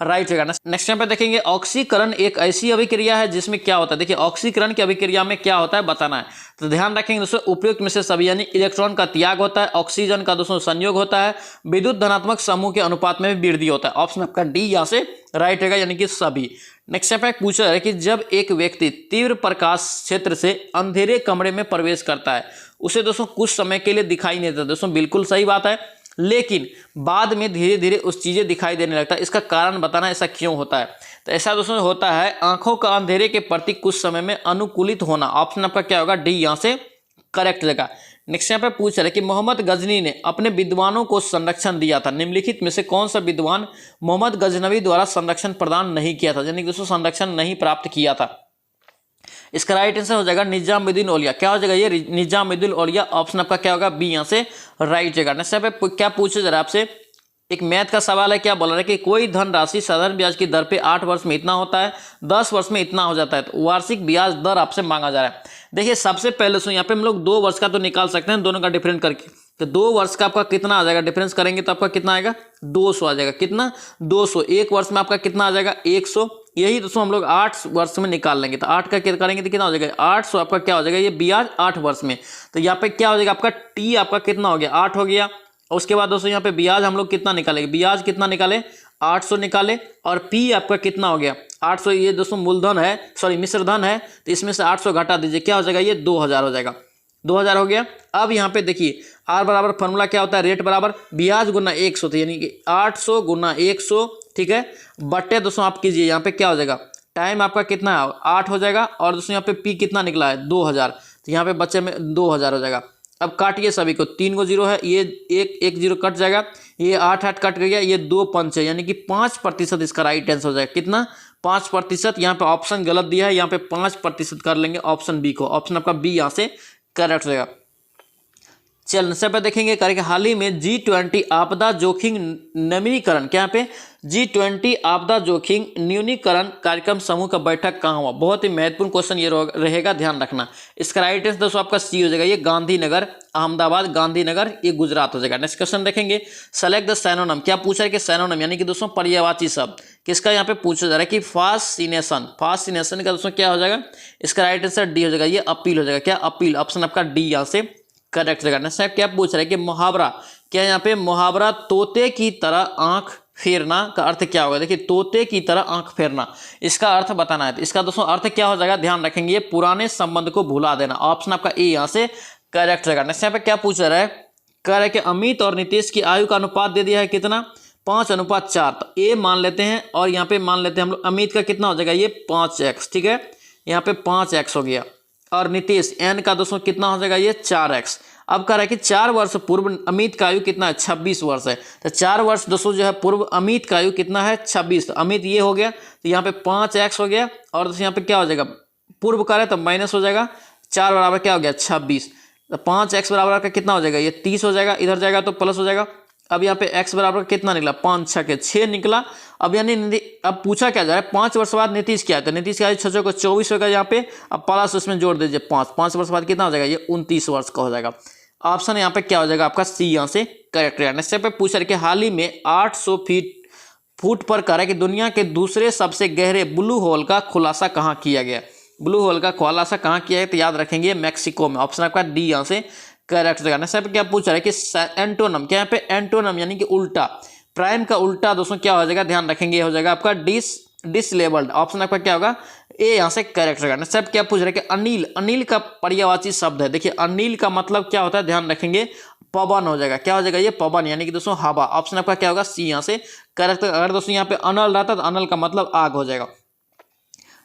राइट होगा। नेक्स्ट यहाँ पे देखेंगे ऑक्सीकरण एक ऐसी अभिक्रिया है जिसमें क्या होता है। देखिए ऑक्सीकरण की अभिक्रिया में क्या होता है बताना है, तो ध्यान रखेंगे दोस्तों उपयुक्त में से सभी, यानी इलेक्ट्रॉन का त्याग होता है, ऑक्सीजन का दोस्तों संयोग होता है, विद्युत धनात्मक समूह के अनुपात में भी वृद्धि होता है। ऑप्शन आपका डी यहाँ से राइट होगा, यानी कि सभी। नेक्स्ट यहाँ पे पूछा है कि जब एक व्यक्ति तीव्र प्रकाश क्षेत्र से अंधेरे कमरे में प्रवेश करता है उसे दोस्तों कुछ समय के लिए दिखाई नहीं देता। दोस्तों बिल्कुल सही बात है, लेकिन बाद में धीरे धीरे उस चीजें दिखाई देने लगता है। इसका कारण बताना, ऐसा क्यों होता है, तो ऐसा दोस्तों होता है आंखों का अंधेरे के प्रति कुछ समय में अनुकूलित होना। ऑप्शन आपका क्या होगा, डी यहाँ से करेक्ट जगह। नेक्स्ट यहाँ पे पूछ रहे कि मोहम्मद गजनी ने अपने विद्वानों को संरक्षण दिया था, निम्नलिखित में से कौन सा विद्वान मोहम्मद गजनवी द्वारा संरक्षण प्रदान नहीं किया था, यानी कि दोस्तों संरक्षण नहीं प्राप्त किया था। इसका राइट आंसर हो जाएगा निजामुद्दीन औलिया। क्या हो जाएगा, ये निजामुद्दीन औलिया। ऑप्शन आपका क्या होगा, बी यहाँ से राइट जगह। नेक्स्ट यहाँ पे क्या पूछे जरा आपसे, एक मैथ का सवाल है। क्या बोल रहा है कि कोई धनराशि साधारण ब्याज की दर पे 8 वर्ष में इतना होता है, 10 वर्ष में इतना हो जाता है, तो वार्षिक ब्याज दर आपसे मांगा जा रहा है। देखिए सबसे पहले सुन, यहाँ पे हम लोग 2 वर्ष का तो निकाल सकते हैं, दोनों का डिफरेंस करके, तो 2 वर्ष का आपका कितना आ जाएगा, डिफरेंस करेंगे तो आपका कितना आएगा, 200 आ जाएगा। कितना, 200। 1 वर्ष में आपका कितना आ जाएगा, 100। यही दोस्तों हम लोग 8 वर्ष में निकाल लेंगे, तो 8 का क्या करेंगे तो कितना हो जाएगा, 800 आपका क्या हो जाएगा, ये ब्याज 8 वर्ष में। तो यहाँ पे क्या हो जाएगा आपका, टी आपका कितना हो गया, 8 हो गया। उसके बाद दोस्तों यहाँ पे ब्याज हम लोग कितना निकालेंगे, ब्याज कितना निकाले, 800 निकाले, और पी आपका कितना हो गया, 800। ये दोस्तों मूलधन है, सॉरी मिश्रधन है, तो इसमें से 800 घटा दीजिए, क्या हो जाएगा, ये 2000 हो जाएगा। 2000 हो गया। अब यहाँ पे देखिए आर बराबर फॉर्मूला क्या होता है, रेट बराबर ब्याज गुना 100, तो यानी कि 800 गुना 100, ठीक है, बट्टे दोस्तों आप कीजिए, यहाँ पे क्या हो जाएगा, टाइम आपका कितना है, 8 हो जाएगा, और दोस्तों यहाँ पे पी कितना निकला है, 2000, तो यहाँ पे बच्चे में 2000 हो जाएगा। अब काटिए सभी को, 3 को 0 है, ये एक 0 कट जाएगा, ये 8 कट गया, ये 2 पंच है, यानी कि 5% इसका राइट आंसर हो जाएगा। कितना, 5%। यहाँ पे ऑप्शन गलत दिया है, यहाँ पे 5% कर लेंगे ऑप्शन बी को। ऑप्शन आपका बी यहाँ से करेक्ट हो जाएगा। चल से पे देखेंगे करके हाल ही में G20 आपदा जोखिम नवीनीकरण, क्या यहाँ पे G20 आपदा जोखिम न्यूनीकरण कार्यक्रम समूह का बैठक कहाँ हुआ। बहुत ही महत्वपूर्ण क्वेश्चन ये रहेगा, ध्यान रखना। इसका राइट आंसर दोस्तों आपका सी हो जाएगा, ये गांधीनगर, अहमदाबाद, गांधीनगर, ये गुजरात हो जाएगा। नेक्स्ट क्वेश्चन देखेंगे सेलेक्ट द सिनोनिम। क्या पूछा है कि सिनोनिम यानी कि दोस्तों पर्यायवाची शब्द किसका यहाँ पे पूछा जा रहा है कि फास्सिनेशन। फास्सिनेशन का दोस्तों क्या हो जाएगा, इसका राइट आंसर डी हो जाएगा, ये अपील हो जाएगा। क्या अपील, ऑप्शन आपका डी यहाँ से करेक्ट जगह। साहब क्या पूछ रहे हैं कि मुहावरा, क्या यहाँ पे मुहावरा तोते की तरह आंख फेरना का अर्थ क्या होगा? देखिए तोते की तरह आंख फेरना, इसका अर्थ बताना है। तो इसका दोस्तों अर्थ क्या हो जाएगा, ध्यान रखेंगे, ये पुराने संबंध को भुला देना। ऑप्शन आपका ए यहाँ से करेक्ट रहेगा। नेक्स्ट यहाँ पे क्या पूछ रहा है, कह रहा है कि अमित और नीतीश की आयु का अनुपात दे दिया है कितना, 5:4। तो ए मान लेते हैं और यहाँ पे मान लेते हैं हम लोग अमित का कितना हो जाएगा, ये 5x, ठीक है, यहाँ पे 5x हो गया। और नीतीश एन का दोस्तों कितना हो जाएगा, ये 4x। अब कह रहा है कि 4 वर्ष पूर्व अमित का आयु कितना है, 26 वर्ष है। तो 4 वर्ष दोस्तों जो है पूर्व अमित का आयु कितना है, 26। तो अमित ये हो गया, तो यहाँ पे 5x हो गया। और दोस्तों यहाँ पे क्या हो जाएगा, पूर्व का है तो माइनस हो जाएगा, 4 बराबर क्या हो गया, 26। तो 5x बराबर का कितना हो जाएगा, ये 30 हो जाएगा, इधर जाएगा तो प्लस हो जाएगा। अब यहाँ पे x बराबर कितना निकला, 5 6 के 6 निकला। अब यानी अब पूछा क्या जा रहा है, 5 वर्ष बाद नीतीश क्या है, तो नीतीश का आयु 6 को 24 होगा यहाँ पे। अब प्लस उसमें जोड़ दीजिए 5 वर्ष बाद कितना हो जाएगा, ये 29 वर्ष का हो जाएगा। ऑप्शन यहाँ पे क्या हो जाएगा आपका सी यहाँ से करेक्ट रहेगा। नेक्स्ट पे पूछ रहे कि हाल ही में 800 फुट पर कह रहा है कि दुनिया के दूसरे सबसे गहरे ब्लू होल का खुलासा कहाँ किया गया। ब्लू होल का खुलासा कहाँ किया है, तो याद रखेंगे मैक्सिको में। ऑप्शन आपका डी यहाँ से करेक्ट रहेगा। नेक्स्ट पे क्या पूछ रहा है कि एंटोनम, क्या यहाँ पे एंटोनम यानी कि उल्टा, प्राइम का उल्टा दोस्तों क्या हो जाएगा, ध्यान रखेंगे, ये हो जाएगा आपका डिसलेबल्ड। ऑप्शन आपका क्या होगा, ए यहाँ से करेक्ट रहेगा। नेक्स्ट क्या पूछ रहे हैं कि अनिल, अनिल का पर्यायवाची शब्द है। देखिए अनिल का मतलब क्या होता है, ध्यान रखेंगे, पवन हो जाएगा, क्या हो जाएगा, ये पवन यानी कि दोस्तों हवा। ऑप्शन आपका क्या होगा, सी यहाँ से करेक्ट। अगर दोस्तों यहाँ पे अनल रहता तो अनल का मतलब आग हो जाएगा।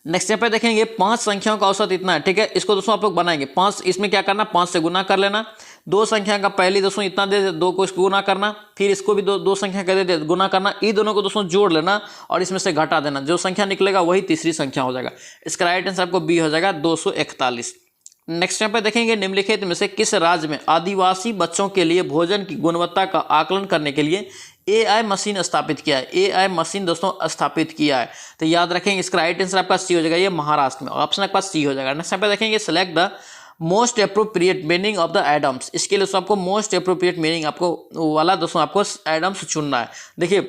नेक्स्ट यहाँ पे देखेंगे 5 संख्याओं का औसत इतना है, ठीक है, इसको दोस्तों आप लोग बनाएंगे 5, इसमें क्या करना, 5 से गुना कर लेना। 2 संख्या का पहले दोस्तों इतना दे 2 को इसको गुना करना, फिर इसको भी दो संख्या का दे गुना करना, ये दोनों को दोस्तों जोड़ लेना और इसमें से घटा देना, जो संख्या निकलेगा वही तीसरी संख्या हो जाएगा। इसका राइट आंसर आपको बी हो जाएगा 241। नेक्स्ट यहाँ पे देखेंगे निम्नलिखित में से किस राज्य में आदिवासी बच्चों के लिए भोजन की गुणवत्ता का आकलन करने के लिए AI मशीन स्थापित किया है। AI मशीन दोस्तों स्थापित किया है, तो याद रखेंगे इसका राइट आंसर आपका सी हो जाएगा, ये महाराष्ट्र में। ऑप्शन आपका सी हो जाएगा। नेक्स्ट यहाँ पे देखेंगे select the most appropriate meaning of the idioms. इसके लिए दोस्तों आपको मोस्ट अप्रोप्रिएट मीनिंग आपको वाला दोस्तों आपको एडम्स चुनना है। देखिए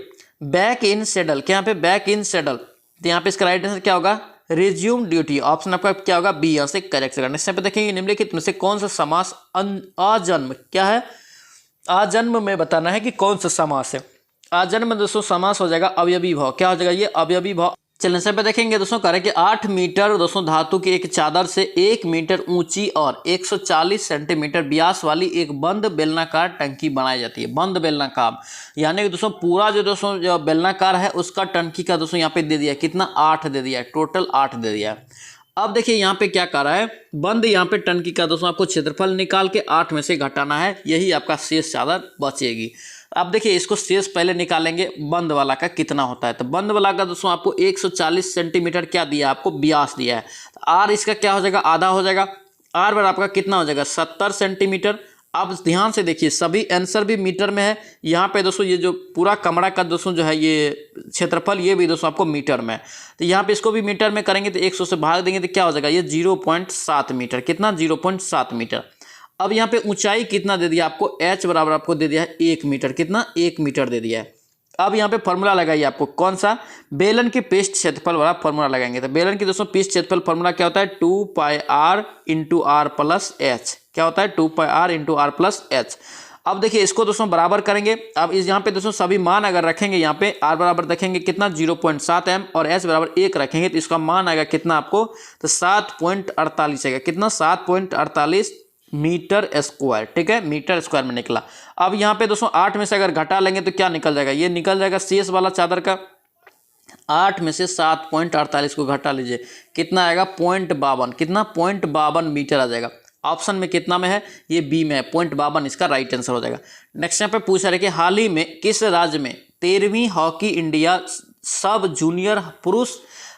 बैक इन सेडल, क्या यहाँ पे बैक इन सेडल, तो यहाँ पे इसका राइट आंसर क्या होगा, रिज्यूम ड्यूटी। ऑप्शन आपका क्या होगा, बी यहाँ से करेक्ट होगा। नेक्स्ट पे देखेंगे निम्नलिखित में से कौन सा समास आजन्म, क्या है, आजन्म में बताना है कि कौन सा समास है। आजन्म में दोस्तों समास हो जाएगा अवयवी भाव, क्या हो जाएगा, ये अवयवी भाव। चलिए से पे देखेंगे दोस्तों करें कि 8 मीटर दोस्तों धातु की एक चादर से 1 मीटर ऊंची और 140 सेंटीमीटर व्यास वाली एक बंद बेलनाकार टंकी बनाई जाती है। बंद बेलनाकार यानी कि दोस्तों पूरा जो दोस्तों जो बेलनाकार है उसका टंकी का दोस्तों यहाँ पे दे दिया कितना, 8 दे दिया है, टोटल 8 दे दिया है। अब देखिए यहाँ पे क्या कर रहा है, बंद यहाँ पे टंकी का दोस्तों आपको क्षेत्रफल निकाल के 8 में से घटाना है, यही आपका शेष चादर बचेगी। अब देखिए इसको शेष पहले निकालेंगे, बंद वाला का कितना होता है, तो बंद वाला का दोस्तों आपको 140 सेंटीमीटर क्या दिया है, आपको व्यास दिया है। तो आर इसका क्या हो जाएगा, आधा हो जाएगा। आर बराबर आपका कितना हो जाएगा, 70 सेंटीमीटर। अब ध्यान से देखिए सभी आंसर भी मीटर में है। यहाँ पे दोस्तों ये जो पूरा कमरा का दोस्तों जो है ये क्षेत्रफल, ये भी दोस्तों आपको मीटर में है। तो यहाँ पे इसको भी मीटर में करेंगे तो 100 से भाग देंगे तो क्या हो जाएगा, ये 0.7 मीटर, कितना 0.7 मीटर। अब यहाँ पे ऊंचाई कितना दे दिया आपको, h बराबर आपको दे दिया है 1 मीटर, कितना 1 मीटर दे दिया है। अब यहाँ पे फॉर्मूला लगाइए आपको, कौन सा, बेलन के पृष्ठ क्षेत्रफल वाला फॉर्मूला लगाएंगे। तो बेलन की दोस्तों पृष्ठ क्षेत्रफल फॉर्मूला क्या होता है, 2πr × r + h, क्या होता है 2πr × r + h। अब देखिए इसको दोस्तों बराबर करेंगे। अब इस यहाँ पे दोस्तों सभी मान अगर रखेंगे, यहाँ पे r बराबर रखेंगे कितना 0.7 m और h बराबर 1 रखेंगे तो इसका मान आएगा कितना आपको, तो 7.48 आएगा, कितना 7.48 मीटर स्क्वायर, ठीक है, मीटर स्क्वायर में निकला। अब यहाँ पे दोस्तों 8 में से अगर घटा लेंगे तो क्या निकल जाएगा, ये निकल जाएगा शेष वाला चादर का। 8 में से 7.48 को घटा लीजिए, कितना आएगा 0.52, कितना 0.52 मीटर आ जाएगा। ऑप्शन में कितना में है, ये बी में है, 0.52 इसका राइट आंसर हो जाएगा। नेक्स्ट यहाँ पे पूछ रहे कि हाल ही में किस राज्य में 13वीं हॉकी इंडिया सब जूनियर पुरुष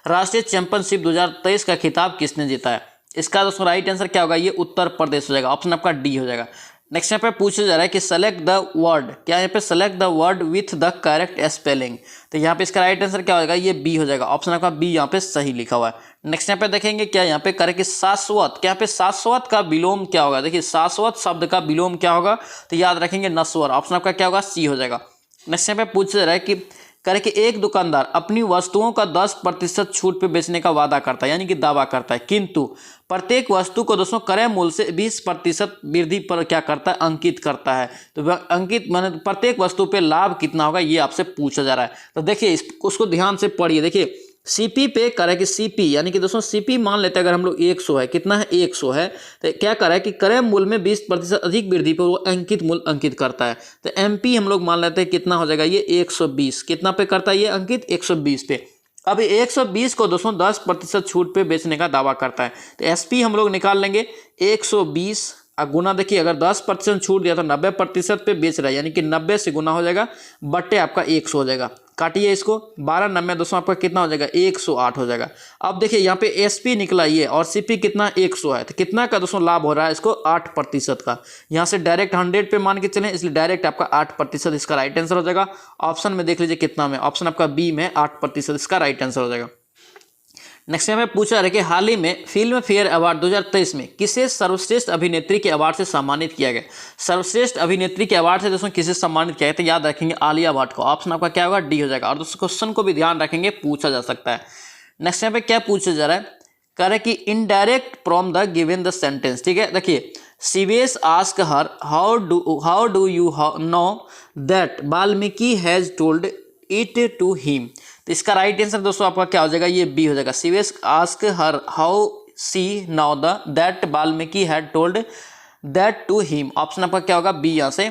राष्ट्रीय चैंपियनशिप 2023 का खिताब किसने जीता है। इसका दोस्तों राइट आंसर क्या होगा, ये उत्तर प्रदेश हो जाएगा। ऑप्शन आपका डी हो जाएगा। नेक्स्ट यहाँ पे पूछा जा रहा है कि सेलेक्ट द वर्ड, क्या यहाँ पे select the word with the correct spelling, तो यहाँ पे इसका राइट आंसर क्या हो जाएगा, ये बी हो जाएगा। ऑप्शन आपका बी यहाँ पे सही लिखा हुआ है। नेक्स्ट यहाँ पे देखेंगे क्या यहाँ पे करें कि शाश्वत, क्या यहाँ पे शाश्वत का विलोम क्या होगा। देखिए शाश्वत शब्द का विलोम क्या होगा, तो याद रखेंगे नश्वर। ऑप्शन आपका क्या होगा, सी हो जाएगा। नेक्स्ट यहाँ पे पूछ रहा है कि करे कि एक दुकानदार अपनी वस्तुओं का 10% छूट पे बेचने का वादा करता है, यानी कि दावा करता है, किंतु प्रत्येक वस्तु को दोस्तों क्रय मूल्य से 20% वृद्धि पर क्या करता है, अंकित करता है। तो अंकित माने प्रत्येक वस्तु पे लाभ कितना होगा ये आपसे पूछा जा रहा है। तो देखिए उसको ध्यान से पढ़िए। देखिए सीपी पे करे कि सीपी यानी कि दोस्तों सीपी मान लेते हैं अगर हम लोग 100 है, कितना है 100 है, तो क्या करा है कि क्रय मूल्य में 20% अधिक वृद्धि पर वो अंकित मूल्य अंकित करता है। तो एमपी हम लोग मान लेते हैं कितना हो जाएगा ये 120, कितना पे करता है ये अंकित 120 पे। अब 120 को दोस्तों 10% छूट पे बेचने का दावा करता है। तो एसपी हम लोग निकाल लेंगे 120 गुना, देखिए अगर 10% छूट दिया तो 90% पे बेच रहा है, यानी कि 90 से गुना हो जाएगा बट्टे आपका 100 हो जाएगा। काटिए इसको, 12 90 दोस्तों आपका कितना हो जाएगा 108 हो जाएगा। अब देखिए यहाँ पे एसपी निकला ये और सीपी कितना 100 है, तो कितना का दोस्तों लाभ हो रहा है इसको 8% का। यहाँ से डायरेक्ट 100 पे मान के चलें, इसलिए डायरेक्ट आपका 8% इसका राइट आंसर हो जाएगा। ऑप्शन में देख लीजिए कितना में, ऑप्शन आपका बी में 8% इसका राइट आंसर हो जाएगा। नेक्स्ट में पूछा है कि हाल ही में फिल्म फेयर अवार्ड 2023 में किसे सर्वश्रेष्ठ अभिनेत्री के अवार्ड से सम्मानित किया गया। सर्वश्रेष्ठ अभिनेत्री के अवार्ड से दोस्तों किसे सम्मानित किया गया, तो याद रखेंगे आलिया भट्ट को। ऑप्शन आपका क्या होगा डी हो जाएगा। और दोस्तों क्वेश्चन को भी ध्यान रखेंगे, पूछा जा सकता है। नेक्स्ट यहाँ पे क्या पूछा जा रहा है, कह रहे कि indirect from the given the sentence. ठीक है, देखिए सीवेश ask her how do you know that Valmiki has told it to him. तो इसका राइट आंसर दोस्तों आपका क्या हो जाएगा, ये बी हो जाएगा। सीवेश ask her how see now the that Valmiki had told that to him. Option आपका क्या होगा बी, यहाँ से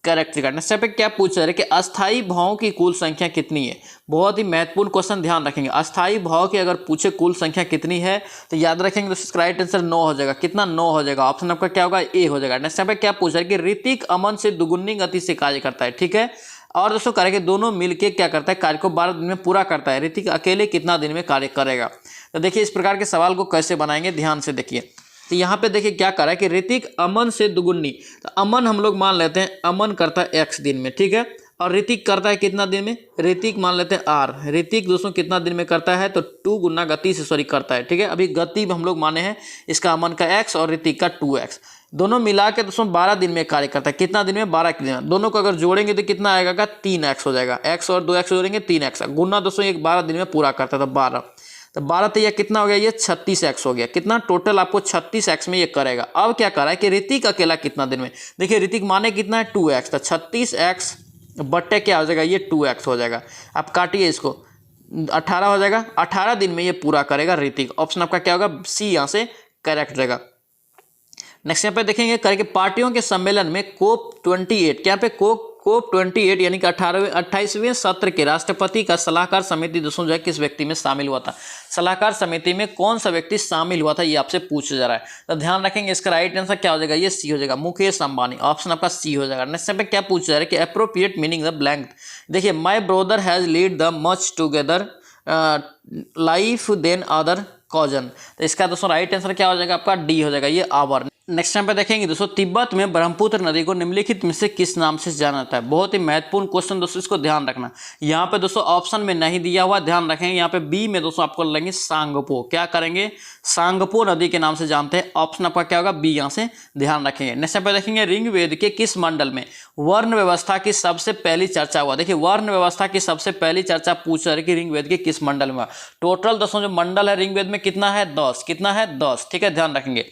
करेक्ट करना। नेक्स्ट पे क्या पूछ रहे हैं कि अस्थाई भावों की कुल संख्या कितनी है। बहुत ही महत्वपूर्ण क्वेश्चन, ध्यान रखेंगे। अस्थाई भाव की अगर पूछे कुल संख्या कितनी है तो याद रखेंगे दोस्तों इसका राइट आंसर 9 हो जाएगा। कितना 9 हो जाएगा, ऑप्शन आपका क्या होगा ए हो जाएगा। नेक्स्ट पे क्या पूछ रहा है कि ऋतिक अमन से दुगुनी गति से कार्य करता है। ठीक है, और दोस्तों करेंगे दोनों मिलके क्या करता है, कार्य को 12 दिन में पूरा करता है। ऋतिक अकेले कितना दिन में कार्य करेगा। तो देखिए इस प्रकार के सवाल को कैसे बनाएंगे, ध्यान से देखिए। तो यहाँ पे देखिए क्या कर रहा है कि ऋतिक अमन से दुगुनी, तो अमन हम लोग मान लेते हैं अमन करता है x दिन में, ठीक है, और ऋतिक करता है कितना दिन में, ऋतिक मान लेते हैं r। ऋतिक दोस्तों कितना दिन में करता है, तो 2 गुना गति से सॉरी करता है। ठीक है, अभी गति हम लोग माने हैं इसका अमन का x और ऋतिक का 2x, दोनों मिला के दोस्तों 12 दिन में कार्य करता है। कितना दिन में, 12 के दिन में। दोनों को अगर जोड़ेंगे तो कितना आएगा का 3x हो जाएगा। x और 2x जोड़ेंगे 3x, गुना दोस्तों एक 12 दिन में पूरा करता है, तो 12, तो 12 तो यह कितना हो गया, ये 36x हो गया। कितना टोटल आपको 36x में ये करेगा। अब क्या कर रहा है कि ऋतिक अकेला कितना दिन में, देखिए ऋतिक माने कितना है 2x, तो 36x बट्टे क्या हो जाएगा, ये 2x हो जाएगा। आप काटिए इसको, 18 हो जाएगा। 18 दिन में ये पूरा करेगा ऋतिक। ऑप्शन आपका क्या होगा सी, यहाँ से करेक्ट रहेगा। नेक्स्ट यहाँ पे देखेंगे करके पार्टियों के सम्मेलन में कोप 28, क्या पे कोप 28 यानी कि 28वें सत्र के राष्ट्रपति का सलाहकार समिति दोस्तों जो है किस व्यक्ति में शामिल हुआ था। सलाहकार समिति में कौन सा व्यक्ति शामिल हुआ था, ये आपसे पूछा जा रहा है। तो ध्यान रखेंगे इसका राइट आंसर क्या हो जाएगा, ये सी हो जाएगा, मुकेश अंबानी। ऑप्शन आपका सी हो जाएगा। नेक्स्ट पे क्या पूछा जा रहा है कि अप्रोप्रिएट मीनिंग द ब्लैंक। देखिए my brother has lead the much together life than other cousin. तो इसका दोस्तों राइट आंसर क्या हो जाएगा आपका डी हो जाएगा, ये आवर। नेक्स्ट टाइम पे देखेंगे दोस्तों तिब्बत में ब्रह्मपुत्र नदी को निम्नलिखित में से किस नाम से जाना जाता है। बहुत ही महत्वपूर्ण क्वेश्चन दोस्तों, इसको ध्यान रखना। यहाँ पे दोस्तों ऑप्शन में नहीं दिया हुआ, ध्यान रखेंगे। यहाँ पे बी में दोस्तों आपको लेंगे सांगपो, क्या करेंगे सांगपो नदी के नाम से जानते हैं। ऑप्शन आपका क्या होगा बी, यहाँ से ध्यान रखेंगे। नेक्स्ट पे देखेंगे ऋग्वेद के किस मंडल में वर्ण व्यवस्था की सबसे पहली चर्चा हुआ। देखिए वर्ण व्यवस्था की सबसे पहली चर्चा पूछ रही कि ऋग्वेद के किस मंडल में। टोटल दोस्तों जो मंडल है ऋग्वेद में कितना है 10, कितना है 10, ठीक है ध्यान रखेंगे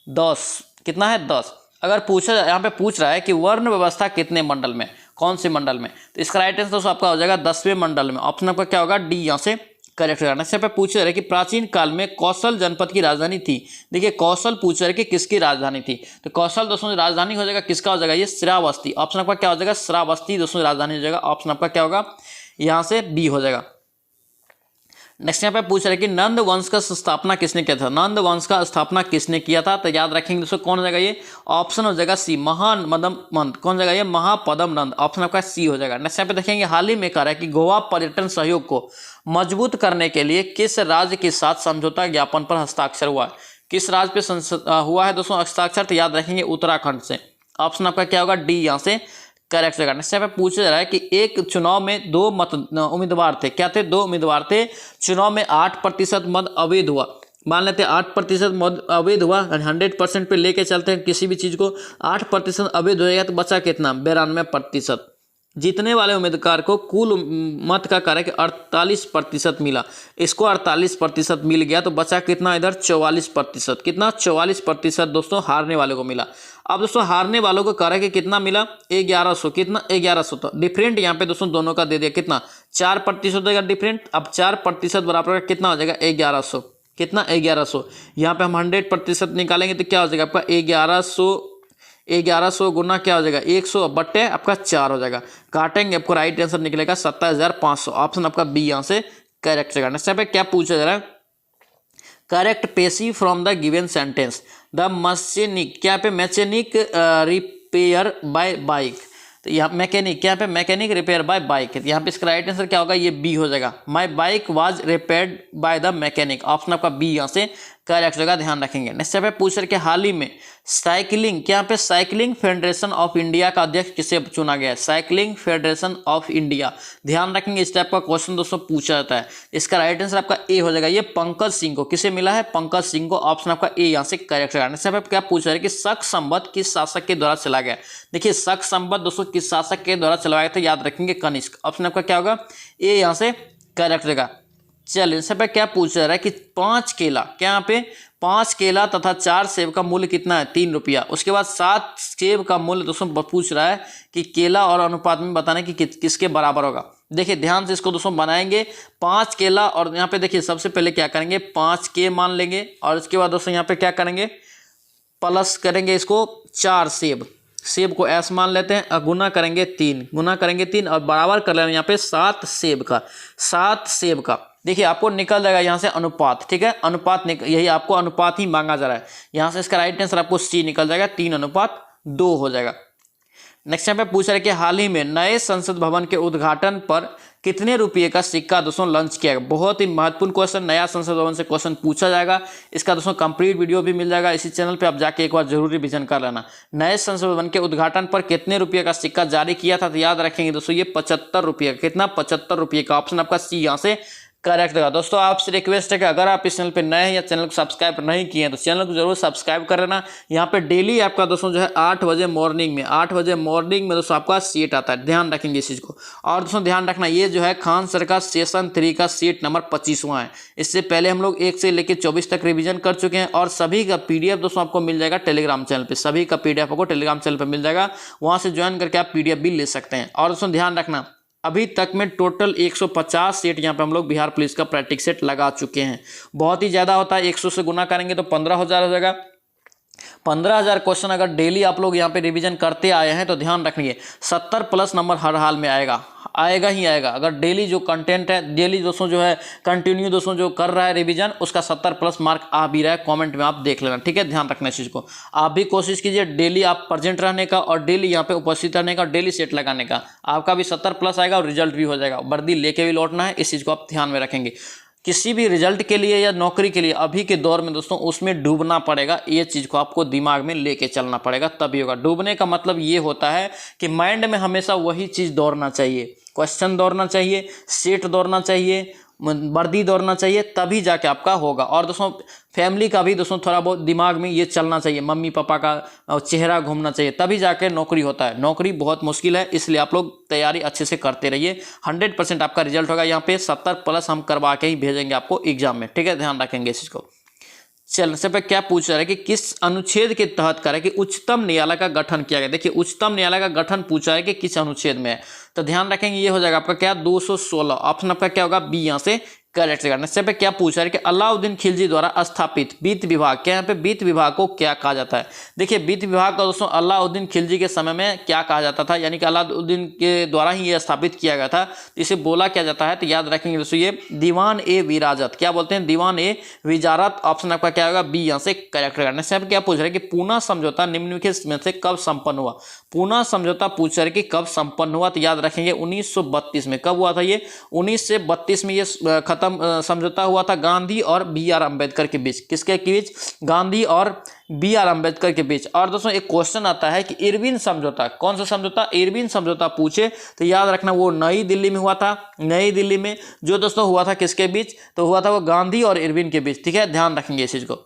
10, कितना है 10। अगर पूछा यहाँ पे पूछ रहा है कि वर्ण व्यवस्था कितने मंडल में, कौन से मंडल में, तो इसका राइट आंसर दोस्तों आपका हो जाएगा 10वें मंडल में। ऑप्शन आपका क्या होगा डी, यहाँ से करेक्ट करना। इससे पे पूछ रहे कि प्राचीन काल में कौशल जनपद की राजधानी थी। देखिए कौशल पूछ रहे कि किसकी राजधानी थी, तो कौशल दोस्तों राजधानी हो जाएगा किसका हो जाएगा, ये श्रावस्ती। ऑप्शन आपका क्या हो जाएगा श्रावस्ती दोस्तों राजधानी हो जाएगा। ऑप्शन आपका क्या होगा यहाँ से बी हो जाएगा। नेक्स्ट यहाँ पे पूछ रहे कि नंद वंश का स्थापना किसने किया था। नंद वंश का स्थापना किसने किया था, तो याद रखेंगे दोस्तों कौन हो जाएगा, ये ऑप्शन हो जाएगा सी, महापदम कौन जाएगा, ये महापदम नंद। ऑप्शन आपका सी हो जाएगा। नेक्स्ट यहाँ पे देखेंगे हाल ही में कह रहा है कि गोवा पर्यटन सहयोग को मजबूत करने के लिए किस राज्य के साथ समझौता ज्ञापन पर हस्ताक्षर हुआ है। किस राज्य पे हुआ है दोस्तों हस्ताक्षर, तो याद रखेंगे उत्तराखंड से। ऑप्शन आपका क्या होगा डी, यहाँ से करेक्ट जगह। नेक्स्ट पे पूछा जा रहा है कि एक चुनाव में 2 उम्मीदवार थे, क्या थे 2 उम्मीदवार थे, चुनाव में 8% मत अवैध हुआ। मान लेते हैं 8% मत अवैध हुआ, 100% पे लेके चलते हैं किसी भी चीज़ को, 8% अवैध हो जाएगा तो बचा कितना 92%। जीतने वाले उम्मीदवार को कुल मत का कारक 48% मिला। इसको 48% मिल गया तो बचा कितना इधर 44%। कितना 44% दोस्तों हारने वाले को मिला। अब दोस्तों हारने वालों को कारक कितना मिला 1100। कितना 1100। तो डिफरेंट यहाँ पे दोस्तों दोनों का दे दिया कितना 4% हो जाएगा डिफरेंट। अब 4% बराबर कितना हो जाएगा 1100। कितना 1100। यहाँ पे हम 100% निकालेंगे तो क्या हो जाएगा आपका 1100 गुना क्या हो जाएगा 100 बट्टे आपका 4 हो जाएगा। काटेंगे आपको राइट आंसर निकलेगा 27,500। ऑप्शन आपका बी यहाँ से करेक्ट है। नेक्स्ट पे क्या पूछा जा रहा है करेक्ट पेशी from the given sentence the mechanic क्या पे मैकेनिक रिपेयर बाय बाइक। तो यहाँ मैकेनिक क्या पे मैकेनिक रिपेयर बाय बाइक। यहाँ पे इसका राइट आंसर क्या होगा ये बी हो जाएगा my bike was repaired by the mechanic. Option आपका बी यहाँ से करेक्ट जगह ध्यान रखेंगे। नेक्स्ट पे पूछ रहे कि हाल ही में साइकिलिंग क्या पे साइकिलिंग फेडरेशन ऑफ इंडिया का अध्यक्ष किसे चुना गया है। साइकिलिंग फेडरेशन ऑफ इंडिया ध्यान रखेंगे। इस टाइप का क्वेश्चन दोस्तों पूछा जाता है। इसका राइट आंसर आपका ए हो जाएगा। ये पंकज सिंह को किसे मिला है पंकज सिंह को। ऑप्शन आपका ए यहाँ से करेक्ट है। नेक्स्ट पे क्या पूछ रहे कि शक संवत किस शासक के द्वारा चला गया। देखिए शक संवत दोस्तों किस शासक के द्वारा चलाया गया था याद रखेंगे कनिष्क। ऑप्शन आपका क्या होगा ए यहाँ से करेक्ट जगह। चलिए इस पे क्या पूछ रहा है कि 5 केला क्या यहाँ पे 5 केला तथा 4 सेब का मूल्य कितना है 3 रुपया। उसके बाद 7 सेब का मूल्य दोस्तों पूछ रहा है कि केला और अनुपात में बताना कि किसके बराबर होगा। देखिए ध्यान से इसको दोस्तों बनाएंगे 5 केला और यहाँ पे देखिए सबसे पहले क्या करेंगे 5 के मान लेंगे और इसके बाद दोस्तों यहाँ पे क्या करेंगे प्लस करेंगे इसको 4 सेब। सेब को एस मान लेते हैं गुना करेंगे 3 और बराबर कर लेंगे यहाँ पे 7 सेब का। देखिए आपको निकल जाएगा यहाँ से अनुपात। ठीक है अनुपात यही आपको अनुपात ही मांगा जा रहा है। यहाँ से इसका राइट आंसर आपको सी निकल जाएगा 3:2 हो जाएगा। नेक्स्ट यहाँ पे पूछ रहे कि हाल ही में नए संसद भवन के उद्घाटन पर कितने रुपये का सिक्का दोस्तों लॉन्च किया गया। बहुत ही महत्वपूर्ण क्वेश्चन नया संसद भवन से क्वेश्चन पूछा जाएगा। इसका दोस्तों कंप्लीट वीडियो भी मिल जाएगा इसी चैनल पे आप जाके एक बार जरूर रिवीजन कर लेना। नए संसद भवन के उद्घाटन पर कितने रुपये का सिक्का जारी किया था तो याद रखेंगे दोस्तों ये 75 रुपये का। कितना 75 रुपये का। ऑप्शन आपका सी यहाँ से करेक्ट होगा। दोस्तों आपसे रिक्वेस्ट है कि अगर आप इस चैनल पे नए हैं या चैनल को सब्सक्राइब नहीं किए हैं तो चैनल को जरूर सब्सक्राइब कर लेना। यहाँ पे डेली आपका दोस्तों जो है 8 बजे मॉर्निंग में दोस्तों आपका सीट आता है। ध्यान रखेंगे इस चीज़ को। और दोस्तों ध्यान रखना ये जो है खान सर का सेशन 3 का सीट नंबर 25वां है। इससे पहले हम लोग 1 से लेकर 24 तक रिविजन कर चुके हैं और सभी का PDF दोस्तों आपको मिल जाएगा टेलीग्राम चैनल पर। सभी का PDF आपको टेलीग्राम चैनल पर मिल जाएगा। वहाँ से ज्वाइन करके आप PDF भी ले सकते हैं। और दोस्तों ध्यान रखना अभी तक में टोटल 150 सेट यहाँ पे हम लोग बिहार पुलिस का प्रैक्टिस सेट लगा चुके हैं। बहुत ही ज़्यादा होता है 100 से गुना करेंगे तो 15,000 हो जाएगा। 15,000 क्वेश्चन अगर डेली आप लोग यहाँ पे रिवीजन करते आए हैं तो ध्यान रखिए 70+ नंबर हर हाल में आएगा ही आएगा। अगर डेली जो कंटेंट है डेली दोस्तों जो है कंटिन्यू दोस्तों जो कर रहा है रिवीजन उसका 70+ मार्क आ भी रहा है। कमेंट में आप देख लेना। ठीक है ध्यान रखना इस चीज़ को। आप भी कोशिश कीजिए डेली आप प्रेजेंट रहने का और डेली यहाँ पे उपस्थित रहने का और डेली सेट लगाने का। आपका भी 70+ आएगा और रिजल्ट भी हो जाएगा। वर्दी लेके भी लौटना है। इस चीज़ को आप ध्यान में रखेंगे। किसी भी रिजल्ट के लिए या नौकरी के लिए अभी के दौर में दोस्तों उसमें डूबना पड़ेगा। ये चीज़ को आपको दिमाग में लेके चलना पड़ेगा तभी होगा। डूबने का मतलब ये होता है कि माइंड में हमेशा वही चीज़ दौड़ना चाहिए। क्वेश्चन दौड़ना चाहिए, सेट दौड़ना चाहिए, वर्दी दौड़ना चाहिए, तभी जाके आपका होगा। और दोस्तों फैमिली का भी दोस्तों थोड़ा बहुत दिमाग में ये चलना चाहिए। मम्मी पापा का चेहरा घूमना चाहिए तभी जाके नौकरी होता है। नौकरी बहुत मुश्किल है इसलिए आप लोग तैयारी अच्छे से करते रहिए। 100% आपका रिजल्ट होगा। यहाँ पे 70+ हम करवा के ही भेजेंगे आपको एग्जाम में। ठीक है ध्यान रखेंगे इस चीज़ को। चल से पे क्या पूछ रहा है कि किस अनुच्छेद के तहत करें कि उच्चतम न्यायालय का गठन किया गया। देखिए उच्चतम न्यायालय का गठन पूछा है कि किस अनुच्छेद में है तो ध्यान रखेंगे ये हो जाएगा आपका क्या 216। ऑप्शन आपका क्या होगा बी यहाँ से करेक्ट करना। इससे पे क्या पूछा है कि अलाउद्दीन खिलजी द्वारा स्थापित वित्त विभाग क्या यहाँ पे वित्त विभाग को क्या कहा जाता है। देखिए वित्त विभाग का दोस्तों अलाउद्दीन खिलजी के समय में क्या कहा जाता था यानी कि अलाउद्दीन के द्वारा ही ये स्थापित किया गया था। इसे बोला क्या जाता है तो याद रखेंगे दोस्तों ये दीवान ए विराजत। क्या बोलते हैं दीवान ए विजारत। ऑप्शन आपका क्या होगा बी यहाँ से करेक्ट करना। इससे क्या पूछ रहे हैं कि पूना समझौता निम्नलिखित में से कब संपन्न हुआ। पूना समझौता पूछ रहे कि कब संपन्न हुआ तो याद रखेंगे 1932 में। कब हुआ था ये 1932 में ये खत्म समझौता हुआ था गांधी और BR अम्बेडकर के बीच। किसके बीच गांधी और BR अम्बेडकर के बीच। और दोस्तों एक क्वेश्चन आता है कि इरविन समझौता कौन सा समझौता इरविन समझौता पूछे तो याद रखना वो नई दिल्ली में हुआ था। नई दिल्ली में जो दोस्तों हुआ था किसके बीच तो हुआ था वो गांधी और इरविन के बीच। ठीक है ध्यान रखेंगे इस चीज को।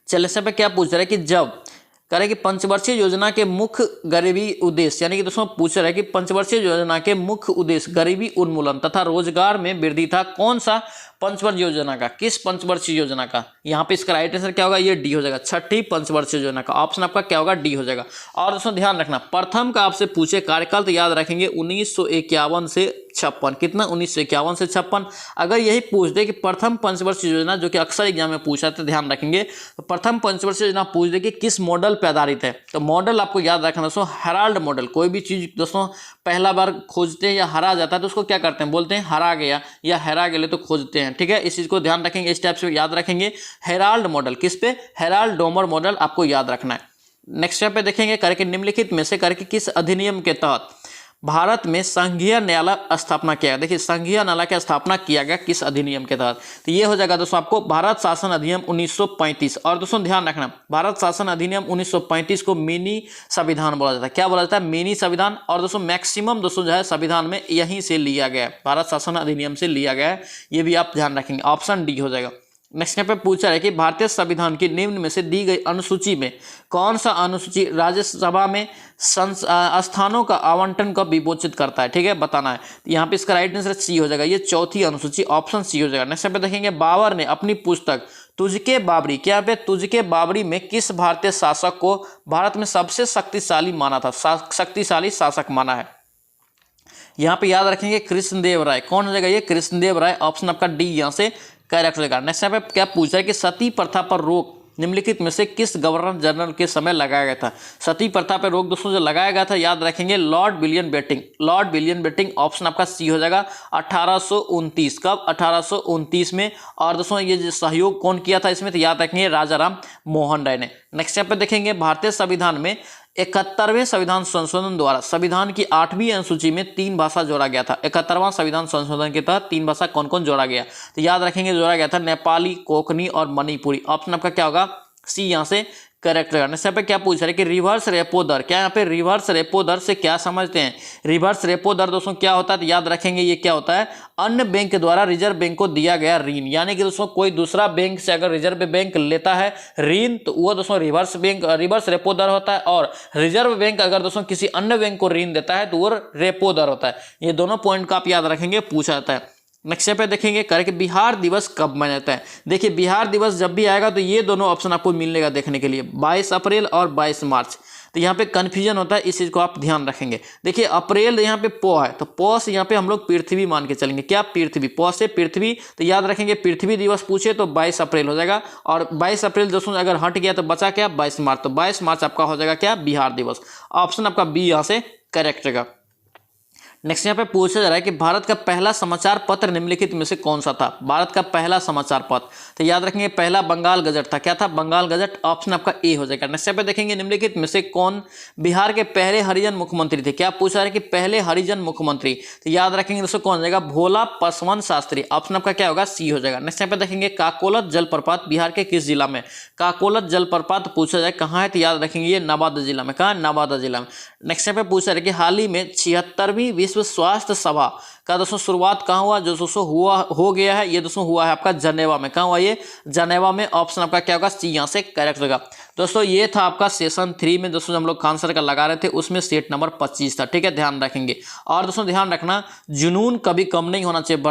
चलिए सब क्या पूछ रहे हैं कि जब कह रहे कि पंचवर्षीय योजना के मुख्य गरीबी उद्देश्य, यानी कि दोस्तों पूछ रहा है कि पंचवर्षीय योजना के मुख्य उद्देश्य गरीबी उन्मूलन तथा रोजगार में वृद्धि था। कौन सा पंचवर्षीय योजना का, किस पंचवर्षीय योजना का? यहाँ पे इसका राइट आंसर क्या होगा, ये डी हो जाएगा, छठी पंचवर्षीय योजना का। ऑप्शन आपका क्या होगा, डी हो जाएगा। और दोस्तों ध्यान रखना, प्रथम का आपसे पूछे कार्यकाल तो याद रखेंगे 1951 से 56। कितना, 1951 से 56। अगर यही पूछ दे कि प्रथम पंचवर्षीय योजना, जो कि अक्सर एग्जाम में पूछा था, ध्यान रखेंगे, तो प्रथम पंचवर्षीय योजना पूछ दे कि किस मॉडल पर आधारित है, तो मॉडल आपको याद रखना दोस्तों, हेराल्ड मॉडल। कोई भी चीज दोस्तों पहला बार खोजते हैं या हरा जाता है तो उसको क्या करते हैं, बोलते हैं हरा गया या हरा गए तो खोजते हैं। ठीक है, इस चीज को ध्यान रखेंगे, इस टाइप से याद रखेंगे। हेराल्ड मॉडल किस पे, हेराल्ड डोमर मॉडल आपको याद रखना है। नेक्स्ट स्टेप पे देखेंगे, करके निम्नलिखित में से करके किस अधिनियम के तहत भारत में संघीय न्यायालय स्थापना किया गया। देखिए संघीय न्यायालय की स्थापना किया गया किस अधिनियम के तहत, तो ये हो जाएगा दोस्तों आपको भारत शासन अधिनियम 1935। और दोस्तों ध्यान रखना, भारत शासन अधिनियम 1935 को मिनी संविधान बोला जाता है। क्या बोला जाता है, मिनी संविधान। और दोस्तों मैक्सिमम दोस्तों जो है संविधान में यहीं से लिया गया है, भारत शासन अधिनियम से लिया गया है, ये भी आप ध्यान रखेंगे। ऑप्शन डी हो जाएगा। नेक्स्ट यहाँ पे पूछा है कि भारतीय संविधान की निम्न में से दी गई अनुसूची में कौन सा अनुसूची राज्यसभा में स्थानों का आवंटन को विमोचित करता है। ठीक है, बताना है। यहाँ पे इसका राइट आंसर सी हो जाएगा, ये चौथी अनुसूची, ऑप्शन सी हो जाएगा। नेक्स्ट यहाँ पे देखेंगे, बाबर ने अपनी पुस्तक तुझके बाबरी, क्या पे तुझके बाबरी में किस भारतीय शासक को भारत में सबसे शक्तिशाली माना था, शक्तिशाली शासक माना है। यहाँ पे याद रखेंगे कृष्णदेव राय। कौन हो जाएगा, ये कृष्णदेव राय। ऑप्शन आपका डी यहाँ से करेक्ट हो जाएगा। नेक्स्ट यहाँ पे क्या पूछ रहा है कि सती प्रथा पर रोक निम्नलिखित में से किस गवर्नर जनरल के समय लगाया गया था। सती प्रथा पर रोक दोस्तों जो लगाया गया था, याद रखेंगे, Lord William Bentinck. Lord William Bentinck, option आपका सी हो जाएगा, 1829। कब, 1829 में। और दोस्तों ये जो सहयोग कौन किया था इसमें, तो याद रखेंगे राजा राम मोहन राय ने। नेक्स्ट यहाँ पे देखेंगे, भारतीय संविधान में 71वें संविधान संशोधन द्वारा संविधान की 8वीं अनुसूची में 3 भाषा जोड़ा गया था। 71वां संविधान संशोधन के तहत 3 भाषा कौन कौन जोड़ा गया, तो याद रखेंगे जोड़ा गया था नेपाली, कोंकणी और मणिपुरी। ऑप्शन आपका क्या होगा, सी यहाँ से करेक्ट रहेगा। यहाँ पे क्या पूछ रहे हैं कि रिवर्स रेपो दर, क्या यहाँ पे रिवर्स रेपो दर से क्या समझते हैं। रिवर्स रेपो दर दोस्तों क्या होता है, तो याद रखेंगे ये क्या होता है, अन्य बैंक द्वारा रिजर्व बैंक को दिया गया ऋण। यानी कि दोस्तों कोई दूसरा बैंक से अगर रिजर्व बैंक लेता है ऋण तो वो दोस्तों रिवर्स रेपो दर होता है। और रिजर्व बैंक अगर दोस्तों किसी अन्य बैंक को ऋण देता है तो वो रेपो दर होता है। ये दोनों पॉइंट का आप याद रखेंगे, पूछा जाता है। नेक्स्ट पे देखेंगे करके बिहार दिवस कब मनाया जाता है। देखिए बिहार दिवस जब भी आएगा तो ये दोनों ऑप्शन आपको मिलेगा देखने के लिए, 22 अप्रैल और 22 मार्च। तो यहाँ पे कन्फ्यूजन होता है, इस चीज़ को आप ध्यान रखेंगे। देखिए अप्रैल यहाँ पे पौ है तो पौ से यहाँ पे हम लोग पृथ्वी मान के चलेंगे, क्या पृथ्वी, पौ से पृथ्वी, तो याद रखेंगे पृथ्वी दिवस पूछे तो 22 अप्रैल हो जाएगा। और 22 अप्रैल दोस्तों अगर हट गया तो बचा क्या, 22 मार्च, तो 22 मार्च आपका हो जाएगा क्या, बिहार दिवस। ऑप्शन आपका बी यहाँ से करेक्ट रहेगा। नेक्स्ट यहाँ पे पूछा जा रहा है कि भारत का पहला समाचार पत्र निम्नलिखित में से कौन सा था। भारत का पहला समाचार पत्र, तो याद रखेंगे पहला बंगाल गजट था। क्या था, बंगाल गजट। ऑप्शन आपका ए हो जाएगा। नेक्स्ट यहाँ पे देखेंगे निम्नलिखित में से कौन बिहार के पहले हरिजन मुख्यमंत्री थे। क्या पूछा है कि पहले हरिजन मुख्यमंत्री, तो याद रखेंगे दोस्तों कौन हो जाएगा, भोला पासवान शास्त्री। ऑप्शन आपका क्या होगा, सी हो जाएगा। नेक्स्ट यहाँ पे देखेंगे काकोलत जलप्रपात बिहार के किस जिला में। काकोलत जलप्रपात पूछा जाए कहाँ है, तो याद रखेंगे ये नवादा जिला में। कहाँ, नवादा जिला में। नेक्स्ट यहाँ पे पूछा है कि हाल ही में 76वीं विश्व स्वास्थ्य सभा का दोस्तों शुरुआत कहाँ हुआ, जो दोस्तों हो गया है, ये दोस्तों हुआ है आपका जनेवा में। कहाँ हुआ ये, जनेवा में। ऑप्शन आपका क्या होगा, सी यहाँ से करेक्ट होगा। दोस्तों ये था आपका सेशन 3 में दोस्तों हम लोग आंसर का लगा रहे थे, उसमें सेट नंबर 25 था। ठीक है, ध्यान रखेंगे। और दोस्तों ध्यान रखना, जुनून कभी कम नहीं होना चाहिए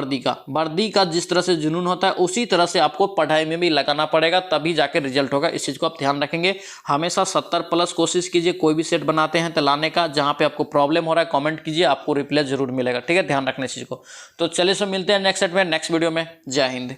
वर्दी का जिस तरह से जुनून होता है उसी तरह से आपको पढ़ाई में भी लगाना पड़ेगा, तभी जाके रिजल्ट होगा। इस चीज़ को आप ध्यान रखेंगे। हमेशा 70+ कोशिश कीजिए, कोई भी सेट बनाते हैं तो लाने का। जहाँ पे आपको प्रॉब्लम हो रहा है कॉमेंट कीजिए, आपको रिप्लाई जरूर मिलेगा। ठीक है, ध्यान रखना इस चीज़ को। तो चलिए सो मिलते हैं नेक्स्ट सेट में, नेक्स्ट वीडियो में। जय हिंद।